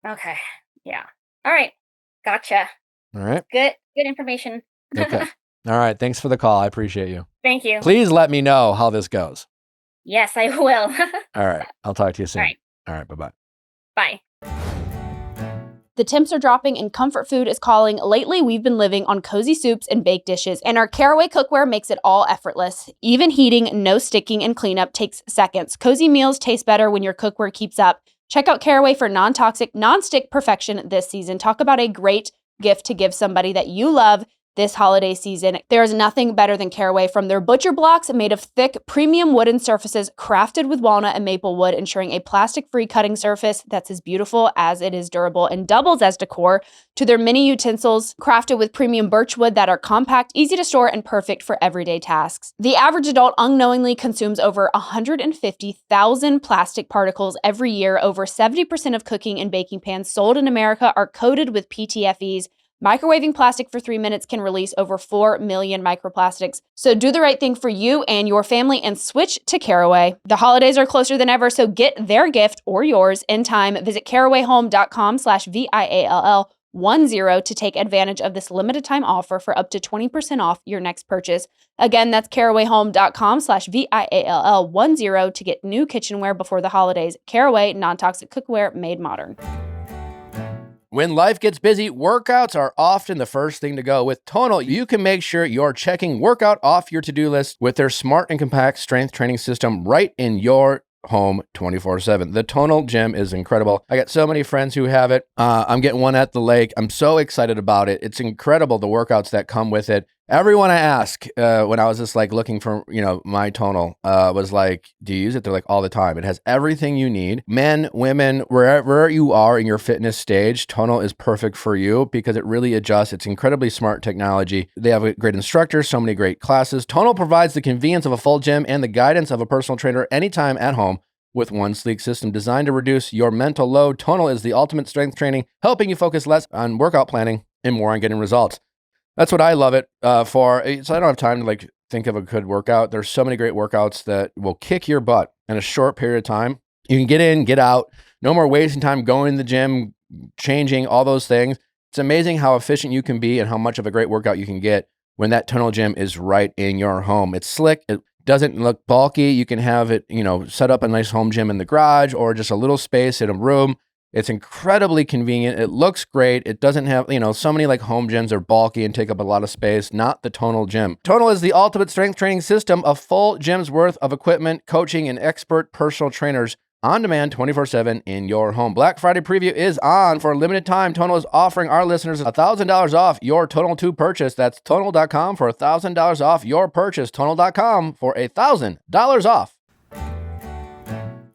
Okay. Yeah. All right. Gotcha. All right. Good information. Okay. All right. Thanks for the call. I appreciate you. Thank you. Please let me know how this goes. Yes, I will. All right. I'll talk to you soon. All right. Bye-bye. Bye. The temps are dropping and comfort food is calling. Lately, we've been living on cozy soups and baked dishes, and our Caraway cookware makes it all effortless. Even heating, no sticking, and cleanup takes seconds. Cozy meals taste better when your cookware keeps up. Check out Caraway for non-toxic, non-stick perfection this season. Talk about a great gift to give somebody that you love this holiday season. There is nothing better than Caraway. From their butcher blocks made of thick, premium wooden surfaces crafted with walnut and maple wood, ensuring a plastic-free cutting surface that's as beautiful as it is durable and doubles as decor, to their mini utensils crafted with premium birch wood that are compact, easy to store, and perfect for everyday tasks. The average adult unknowingly consumes over 150,000 plastic particles every year. Over 70% of cooking and baking pans sold in America are coated with PTFEs. Microwaving plastic for 3 minutes can release over 4 million microplastics. So do the right thing for you and your family and switch to Caraway. The holidays are closer than ever, so get their gift or yours in time. Visit carawayhome.com/VIALL10 to take advantage of this limited time offer for up to 20% off your next purchase. Again, that's carawayhome.com/VIALL10 to get new kitchenware before the holidays. Caraway, non-toxic cookware made modern. When life gets busy, workouts are often the first thing to go. With Tonal, you can make sure you're checking workout off your to-do list with their smart and compact strength training system right in your home 24/7. The Tonal gym is incredible. I got so many friends who have it. I'm getting one at the lake. I'm so excited about it. It's incredible, the workouts that come with it. Everyone I ask when I was just like looking for, my Tonal was like, do you use it? They're like, all the time. It has everything you need. Men, women, wherever you are in your fitness stage, Tonal is perfect for you because it really adjusts. It's incredibly smart technology. They have a great instructor, so many great classes. Tonal provides the convenience of a full gym and the guidance of a personal trainer anytime at home. With one sleek system designed to reduce your mental load, Tonal is the ultimate strength training, helping you focus less on workout planning and more on getting results. That's what I love it for. So I don't have time to think of a good workout. There's so many great workouts that will kick your butt in a short period of time. You can get in, get out. No more wasting time going to the gym, changing, all those things. It's amazing how efficient you can be and how much of a great workout you can get when that Tonal gym is right in your home. It's slick. It doesn't look bulky. You can have it, set up a nice home gym in the garage or just a little space in a room. It's incredibly convenient. It looks great. It doesn't have, so many home gyms are bulky and take up a lot of space. Not the Tonal gym. Tonal is the ultimate strength training system, a full gym's worth of equipment, coaching, and expert personal trainers on demand 24/7 in your home. Black Friday preview is on. For a limited time, Tonal is offering our listeners $1,000 off your Tonal 2 purchase. That's Tonal.com for $1,000 off your purchase. Tonal.com for $1,000 off.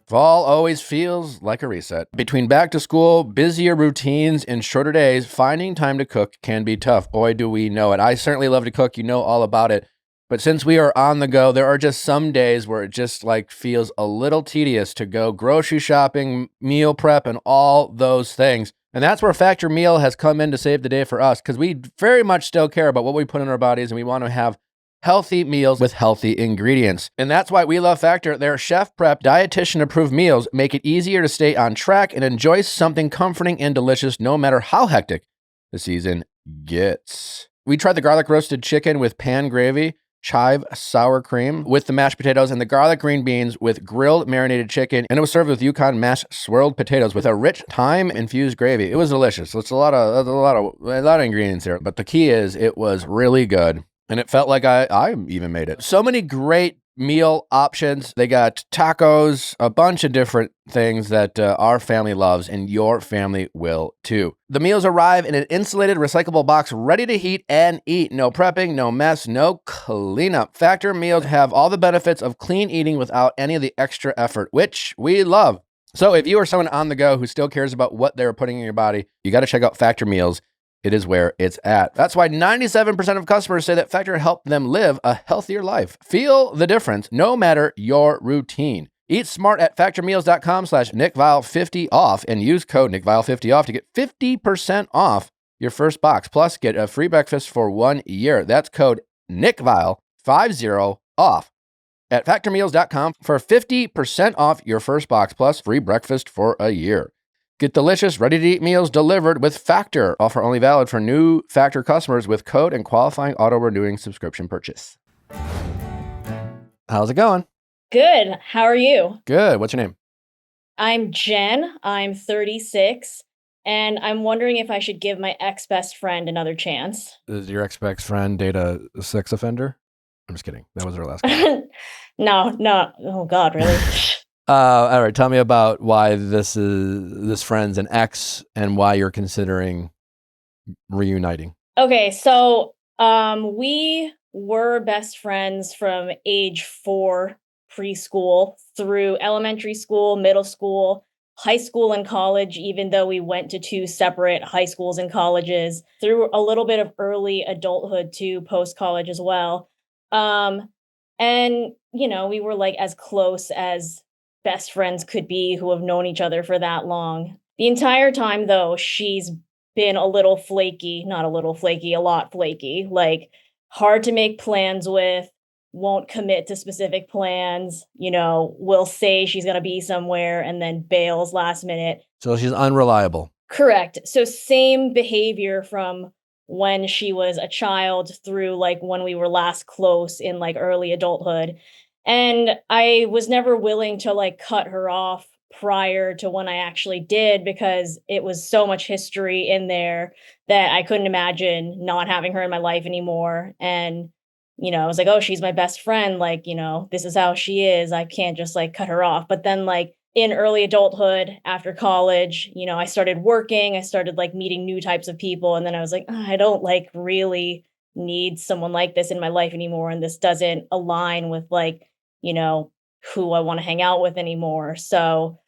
Fall always feels like a reset. Between back to school, busier routines, and shorter days, finding time to cook can be tough. Boy, do we know it. I certainly love to cook. You know all about it. But since we are on the go, there are just some days where it just feels a little tedious to go grocery shopping, meal prep, and all those things. And that's where Factor Meal has come in to save the day for us, because we very much still care about what we put in our bodies, and we want to have healthy meals with healthy ingredients. And that's why we love Factor. Their chef prep, dietitian approved meals make it easier to stay on track and enjoy something comforting and delicious no matter how hectic the season gets. We tried the garlic roasted chicken with pan gravy, chive sour cream with the mashed potatoes, and the garlic green beans with grilled marinated chicken, and it was served with Yukon mashed swirled potatoes with a rich thyme infused gravy. It was delicious. It's a lot of ingredients here, but the key is it was really good. And it felt like I even made it. So many great meal options. They got tacos, a bunch of different things that our family loves, and your family will too. The meals arrive in an insulated recyclable box ready to heat and eat. No prepping, no mess, no cleanup. Factor meals have all the benefits of clean eating without any of the extra effort, which we love. So if you are someone on the go who still cares about what they're putting in your body, you got to check out Factor Meals. It is where it's at. That's why 97% of customers say that Factor helped them live a healthier life. Feel the difference no matter your routine. Eat smart at factormeals.com/NickViall50 off and use code NickViall50 off to get 50% off your first box. Plus, get a free breakfast for 1 year. That's code NickViall50 off at factormeals.com for 50% off your first box plus free breakfast for a year. Get delicious, ready-to-eat meals delivered with Factor. Offer only valid for new Factor customers with code and qualifying auto-renewing subscription purchase. How's it going? Good. How are you? Good. What's your name? I'm Jen. I'm 36, and I'm wondering if I should give my ex-best friend another chance. Does your ex-best friend date a sex offender? I'm just kidding. That was her last one. No. Oh, God, really? All right, tell me about why this friend's an ex and why you're considering reuniting. Okay, so we were best friends from age 4, preschool, through elementary school, middle school, high school, and college, even though we went to 2 separate high schools and colleges, through a little bit of early adulthood too, post college as well. Um, and we were like as close as best friends could be who have known each other for that long. The entire time, though, she's been a little flaky, not a little flaky, a lot flaky, like hard to make plans with, won't commit to specific plans, will say she's going to be somewhere and then bails last minute. So she's unreliable. Correct. So same behavior from when she was a child through like when we were last close in like early adulthood. And I was never willing to like cut her off prior to when I actually did because it was so much history in there that I couldn't imagine not having her in my life anymore. And I was like, oh, she's my best friend. Like, this is how she is. I can't just like cut her off. But then, like, in early adulthood, after college, I started working, I started like meeting new types of people. And then I was like, I don't like really need someone like this in my life anymore. And this doesn't align with like, who I want to hang out with anymore. So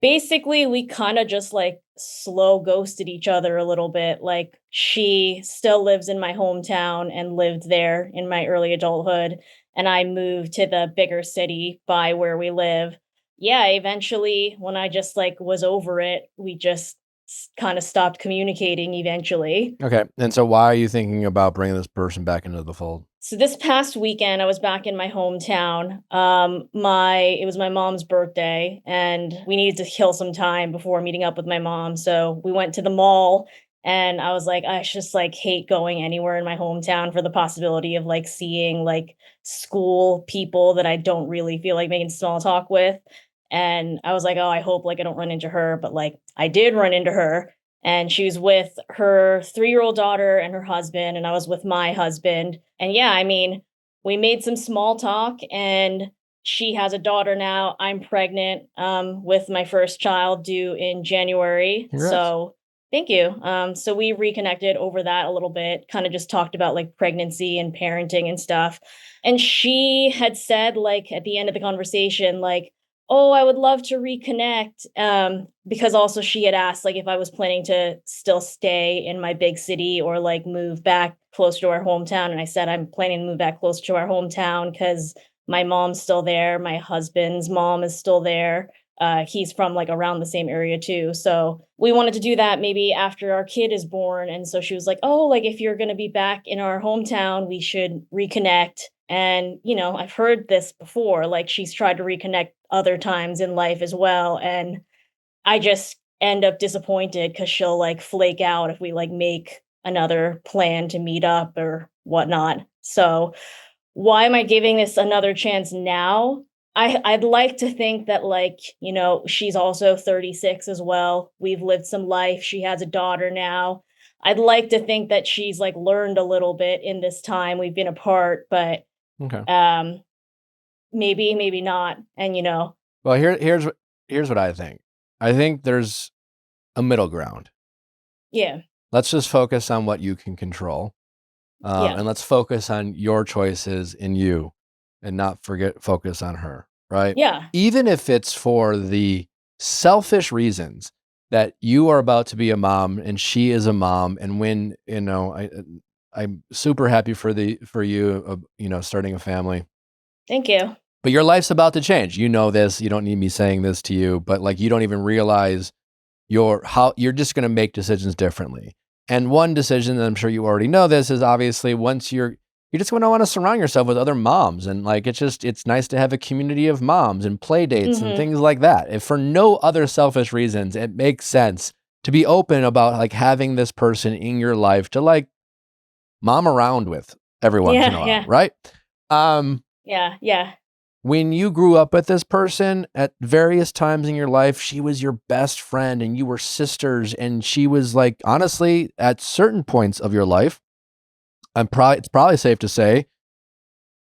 basically, we kind of just like slow ghosted each other a little bit. Like, she still lives in my hometown and lived there in my early adulthood. And I moved to the bigger city by where we live. Yeah, eventually, when I just like was over it, we just kind of stopped communicating eventually. Okay. And so why are you thinking about bringing this person back into the fold? So this past weekend, I was back in my hometown. It was my mom's birthday, and we needed to kill some time before meeting up with my mom. So we went to the mall, and I was like, I just like hate going anywhere in my hometown for the possibility of like seeing like school people that I don't really feel like making small talk with. And I was like, oh, I hope like I don't run into her, but like I did run into her. And she was with her 3-year-old daughter and her husband, and I was with my husband. And yeah, I mean, we made some small talk, and she has a daughter now. I'm pregnant with my first child due in January. Congrats. So thank you. So we reconnected over that a little bit, kind of just talked about like pregnancy and parenting and stuff. And she had said, like, at the end of the conversation, like, oh, I would love to reconnect. Because also she had asked like if I was planning to still stay in my big city or like move back close to our hometown. And I said, I'm planning to move back close to our hometown because my mom's still there. My husband's mom is still there. He's from like around the same area too. So we wanted to do that maybe after our kid is born. And so she was like, oh, like if you're going to be back in our hometown, we should reconnect. And, I've heard this before, like she's tried to reconnect other times in life as well. And I just end up disappointed because she'll like flake out if we like make another plan to meet up or whatnot. So why am I giving this another chance now? I'd like to think that like, she's also 36 as well. We've lived some life. She has a daughter now. I'd like to think that she's like learned a little bit in this time we've been apart, but okay. Maybe not. And well, here's what I think. I think there's a middle ground. Yeah. Let's just focus on what you can control. And let's focus on your choices in you and not focus on her, right? Yeah. Even if it's for the selfish reasons that you are about to be a mom and she is a mom. And when, I'm super happy for you, starting a family. Thank you. But your life's about to change. You know this. You don't need me saying this to you, but like you don't even realize you're just going to make decisions differently. And one decision, and I'm sure you already know this, is obviously once you're just going to want to surround yourself with other moms. And like, it's nice to have a community of moms and play dates and things like that. If for no other selfish reasons, it makes sense to be open about like having this person in your life to like mom around with every once in a while, right? Yeah. When you grew up with this person at various times in your life, she was your best friend and you were sisters. And she was like, honestly, at certain points of your life, it's probably safe to say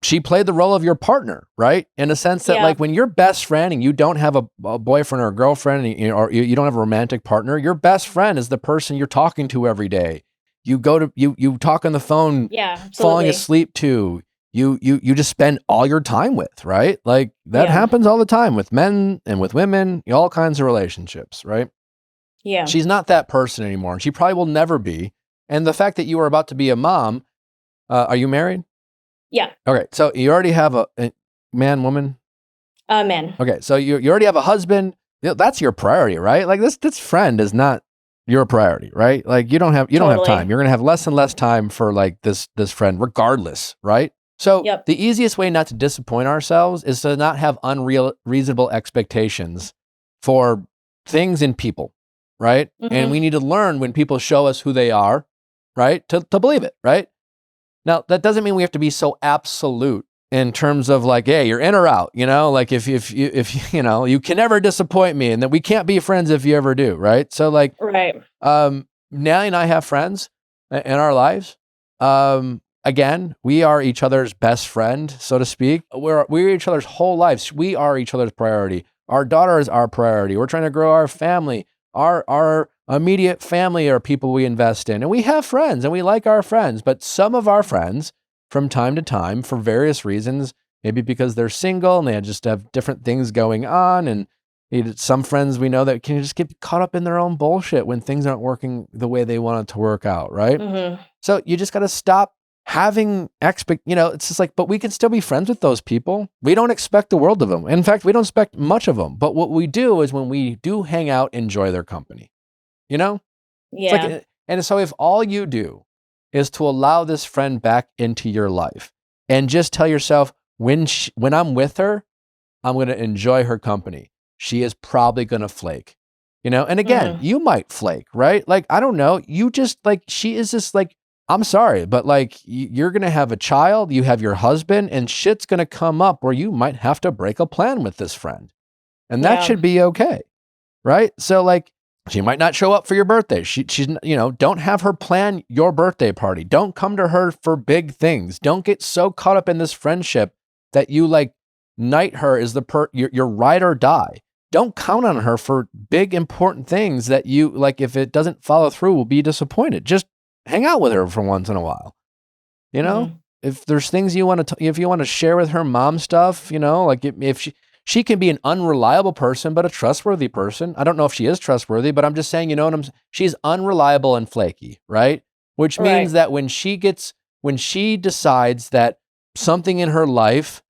she played the role of your partner, right? In a sense that like when you're best friend and you don't have a boyfriend or a girlfriend, and, or you don't have a romantic partner, your best friend is the person you're talking to every day. You talk on the phone, falling asleep to. You just spend all your time with, right? Like that happens all the time with men and with women, all kinds of relationships, right? Yeah. She's not that person anymore, and she probably will never be. And the fact that you are about to be a mom, are you married? Yeah. Okay, so you already have a man, woman? Man. Okay, so you already have a husband. That's your priority, right? Like this friend is not your priority, right? Like you don't have time. You're gonna have less and less time for like this friend, regardless, right? So the easiest way not to disappoint ourselves is to not have unreasonable expectations for things and people, right? And we need to learn when people show us who they are, right? To believe it, right? Now, that doesn't mean we have to be so absolute in terms of like, hey, you're in or out, like if you can never disappoint me and that we can't be friends if you ever do, right? So like, Nelly and I have friends in our lives. Again, we are each other's best friend, so to speak. We're each other's whole lives. We are each other's priority. Our daughter is our priority. We're trying to grow our family. Our immediate family are people we invest in. And we have friends and we like our friends, but some of our friends from time to time, for various reasons, maybe because they're single and they just have different things going on. And some friends we know that can just get caught up in their own bullshit when things aren't working the way they want it to work out, right? So you just got to stop having it's just like, but we can still be friends with those people. We don't expect the world of them. In fact, we don't expect much of them. But what we do is when we do hang out, enjoy their company, Yeah. And so if all you do is to allow this friend back into your life and just tell yourself, when I'm with her, I'm going to enjoy her company. She is probably going to flake, and again, you might flake, right? Like, I don't know. You just like, she is just like, I'm sorry, but like you're going to have a child, you have your husband, and shit's going to come up where you might have to break a plan with this friend. And that should be okay. Right? So like she might not show up for your birthday. She's don't have her plan your birthday party. Don't come to her for big things. Don't get so caught up in this friendship that you like knight her as your ride or die. Don't count on her for big important things that you like, if it doesn't follow through, will be disappointed. Just hang out with her for once in a while. If there's things you want to, if you want to share with her mom stuff, like if she can be an unreliable person, but a trustworthy person. I don't know if she is trustworthy, but I'm just saying, she's unreliable and flaky, right? Which means that when she decides that something in her life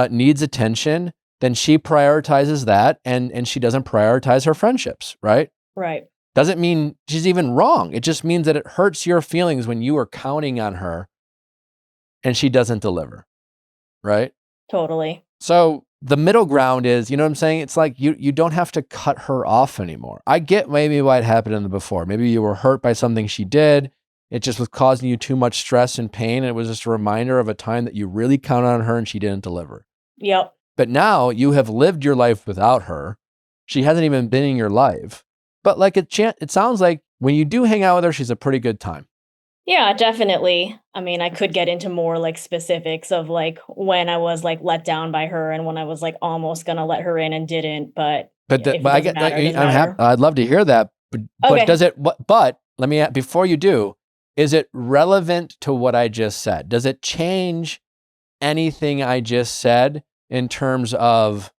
needs attention, then she prioritizes that and she doesn't prioritize her friendships, right? Right. Doesn't mean she's even wrong. It just means that it hurts your feelings when you are counting on her and she doesn't deliver, right? Totally. So the middle ground is, you know what I'm saying? It's like you don't have to cut her off anymore. I get maybe why it happened in the before. Maybe you were hurt by something she did. It just was causing you too much stress and pain. And it was just a reminder of a time that you really counted on her and she didn't deliver. Yep. But now you have lived your life without her. She hasn't even been in your life. But like it sounds like when you do hang out with her, she's a pretty good time. Yeah, definitely. I mean, I could get into more like specifics of like when I was like let down by her and when I was like almost gonna let her in and didn't. But I get, I'd love to hear that. But does it? But let me ask, before you do, is it relevant to what I just said? Does it change anything I just said in terms of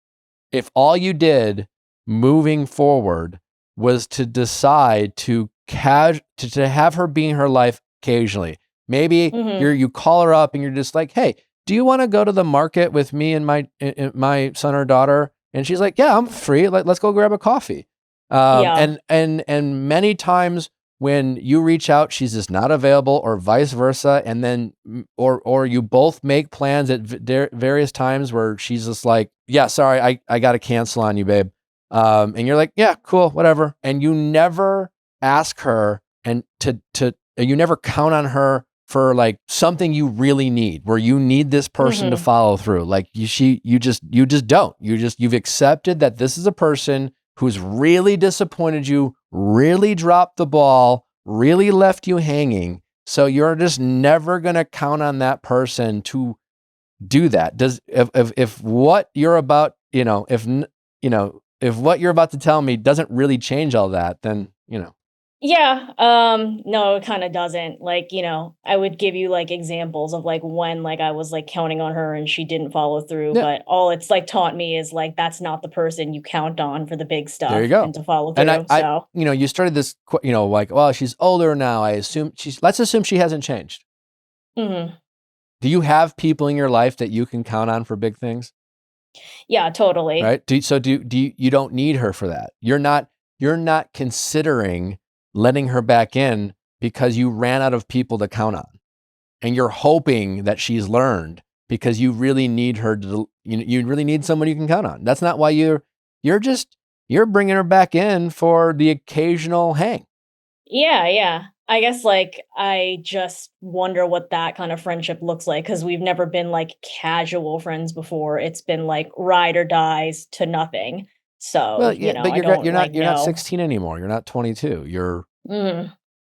if all you did moving forward was to decide to have her be in her life occasionally? Maybe you call her up and you're just like, hey, do you want to go to the market with me and my son or daughter? And she's like, yeah, I'm free. Let's go grab a coffee. And many times when you reach out, she's just not available, or vice versa. And then, or you both make plans at various times where she's just like, yeah, sorry, I got to cancel on you, babe. And you're like, yeah, cool, whatever. And you never ask her and you never count on her for like something you really need, where you need this person to follow through. Like you just don't. You've accepted that this is a person who's really disappointed you, really dropped the ball, really left you hanging. So you're just never going to count on that person to do that? Does if what you're about, if what you're about to tell me doesn't really change all that, then Yeah, no, it kind of doesn't. Like, I would give you like examples of like when like I was like counting on her and she didn't follow through, yeah, but all it's like taught me is like that's not the person you count on for the big there you stuff go. and to follow And through. So, you started this, like, well, she's older now. Let's assume she hasn't changed. mhm. Do you have people in your life that you can count on for big things? Yeah, totally. Right? Do you don't need her for that. You're not considering letting her back in because you ran out of people to count on. And you're hoping that she's learned because you really need her to, you really need someone you can count on. That's not why you're bringing her back in for the occasional hang. Yeah. I guess like I just wonder what that kind of friendship looks like because we've never been like casual friends before. It's been like ride or dies to nothing. So, Well, yeah, but I don't like you're not know. 16 anymore. You're not 22. You're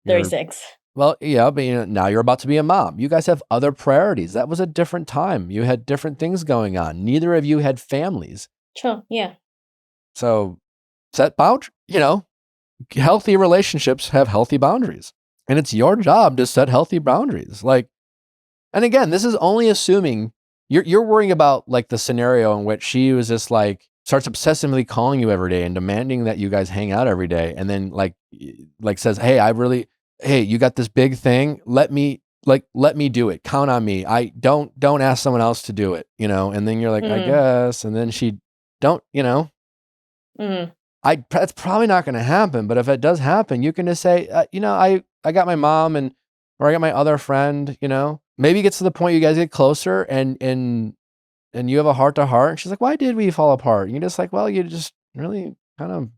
36. well, yeah, but now you're about to be a mom. You guys have other priorities. That was a different time. You had different things going on. Neither of you had families. Sure. Yeah. So set boundaries, healthy relationships have healthy boundaries. And it's your job to set healthy boundaries. Like, and again, this is only assuming you're worrying about like the scenario in which she was just like starts obsessively calling you every day and demanding that you guys hang out every day, and then like says, hey, you got this big thing. Let me do it. Count on me. I don't ask someone else to do it, and then you're like, I guess. And then she don't, that's probably not going to happen. But if it does happen, you can just say, I got my mom or I got my other friend, maybe it gets to the point you guys get closer and you have a heart to heart. And she's like, why did we fall apart? And you're just like, well, you just really kind of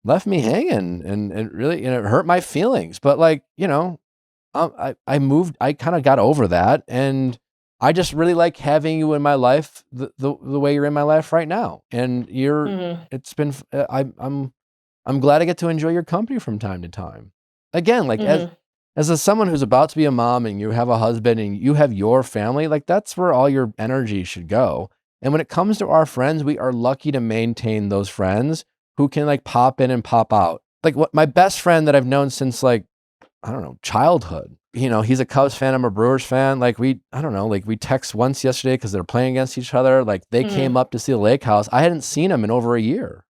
left me hanging and really, it hurt my feelings. But like, I moved, I kind of got over that. And I just really like having you in my life the way you're in my life right now. And it's been, I'm glad I get to enjoy your company from time to time. Again, like as someone who's about to be a mom and you have a husband and you have your family, like that's where all your energy should go. And when it comes to our friends, we are lucky to maintain those friends who can like pop in and pop out. Like what my best friend that I've known since like, I don't know, childhood. He's a Cubs fan. I'm a Brewers fan. Like we text once yesterday because they're playing against each other. Like they came up to see the lake house. I hadn't seen him in over a year.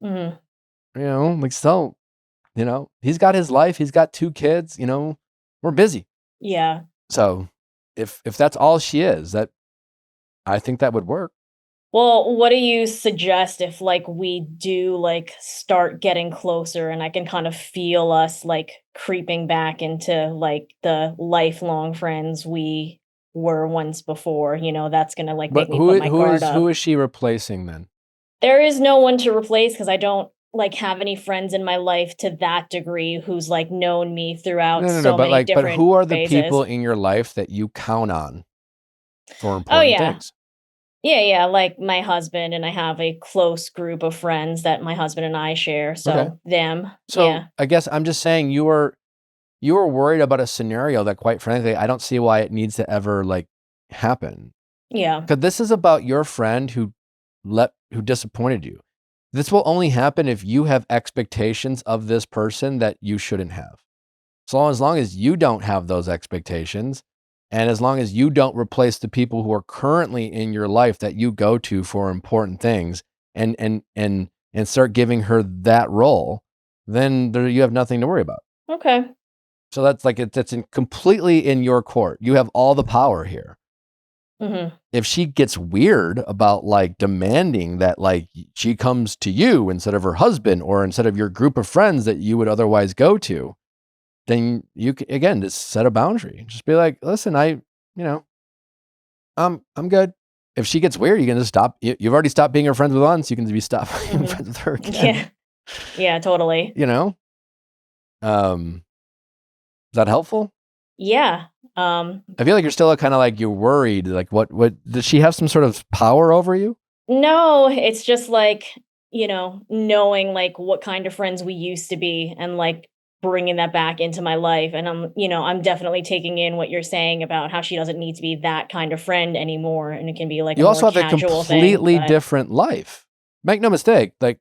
Like still, he's got his life. He's got 2 kids. We're busy. Yeah. So if that's all she is, that I think that would work. Well, what do you suggest if like we do like start getting closer and I can kind of feel us like creeping back into like the lifelong friends we were once before, that's going to like make me put my guard up. Who is she replacing then? There is no one to replace because I don't like have any friends in my life to that degree who's like known me throughout many different but who are the phases. people in your life that you count on for important things? Yeah, like my husband, and I have a close group of friends that my husband and I share. So them. So yeah. I guess I'm just saying you were worried about a scenario that quite frankly, I don't see why it needs to ever like happen. Yeah. Because this is about your friend who disappointed you. This will only happen if you have expectations of this person that you shouldn't have. So as long as you don't have those expectations, and as long as you don't replace the people who are currently in your life that you go to for important things and start giving her that role, then you have nothing to worry about. Okay. So that's like, it's completely in your court. You have all the power here. If she gets weird about like demanding that like she comes to you instead of her husband or instead of your group of friends that you would otherwise go to, then you can, again, just set a boundary. Just be like, listen, I'm good. If she gets weird, you can just stop. You've already stopped being her friends with once. You can be stopped being friends with her again. Yeah, totally. Is that helpful? Yeah. I feel like you're still kind of like you're worried. Like what does she have some sort of power over you? No, it's just like, knowing like what kind of friends we used to be and like bringing that back into my life. And I'm definitely taking in what you're saying about how she doesn't need to be that kind of friend anymore. And it can be like you a also more have a casual completely thing. different life. Make no mistake, like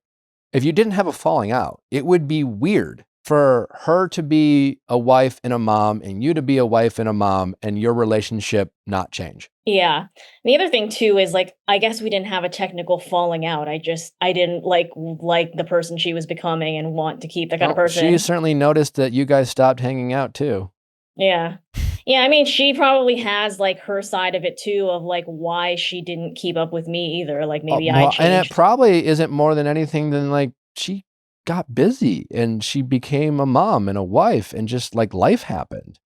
if you didn't have a falling out, it would be weird for her to be a wife and a mom and you to be a wife and a mom and your relationship not change. Yeah. The other thing too is like, I guess we didn't have a technical falling out. I didn't like the person she was becoming and want to keep that kind of person. She certainly noticed that you guys stopped hanging out too. Yeah. Yeah, I mean, she probably has like her side of it too, of like why she didn't keep up with me either. Like maybe I changed. And it probably isn't more than anything than like she got busy and she became a mom and a wife and just like life happened.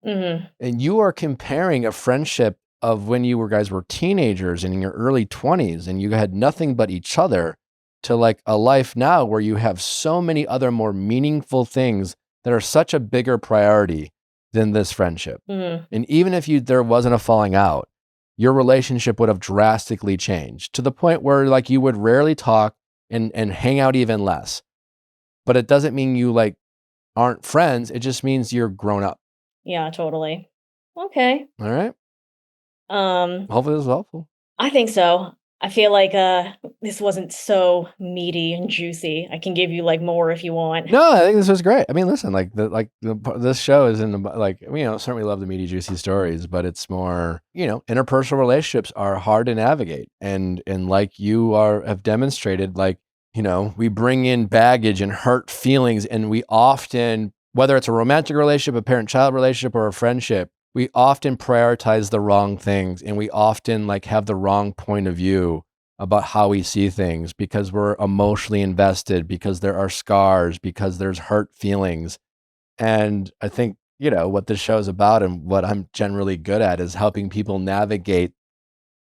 Mm-hmm. And you are comparing a friendship of when you guys were teenagers and in your early 20s and you had nothing but each other to like a life now where you have so many other more meaningful things that are such a bigger priority than this friendship. Mm-hmm. And even if there wasn't a falling out, your relationship would have drastically changed to the point where like you would rarely talk and hang out even less. But it doesn't mean you like aren't friends. It just means you're grown up. Yeah, totally. Okay. All right. Hopefully this was helpful. I think so. I feel like this wasn't so meaty and juicy. I can give you like more if you want. No, I think this was great. I mean, listen, this show is in the like certainly love the meaty juicy stories, but it's more interpersonal relationships are hard to navigate, and like you have demonstrated, like we bring in baggage and hurt feelings, and we often, whether it's a romantic relationship, a parent-child relationship, or a friendship, we often prioritize the wrong things, and we often like have the wrong point of view about how we see things because we're emotionally invested, because there are scars, because there's hurt feelings. And I think, what this show is about and what I'm generally good at is helping people navigate,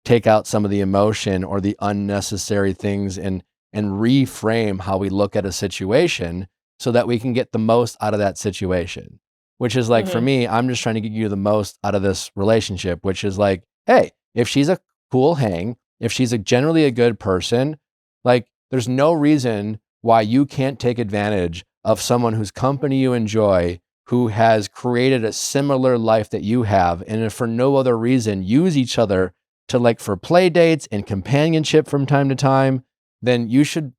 take out some of the emotion or the unnecessary things and reframe how we look at a situation so that we can get the most out of that situation. Which is like, for me, I'm just trying to get you the most out of this relationship, which is like, hey, if she's a cool hang, if she's generally a good person, like there's no reason why you can't take advantage of someone whose company you enjoy, who has created a similar life that you have. And if for no other reason, use each other to like for play dates and companionship from time to time, then you should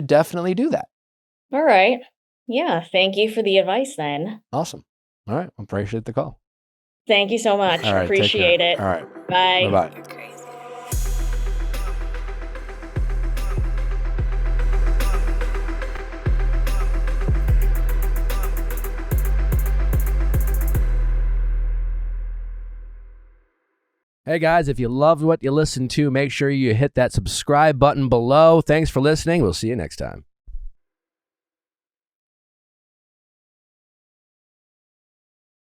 definitely do that. All right. Yeah. Thank you for the advice then. Awesome. All right. I appreciate the call. Thank you so much. All right, Appreciate it. All right. Bye. Bye-bye. Hey guys, if you loved what you listened to, make sure you hit that subscribe button below. Thanks for listening. We'll see you next time.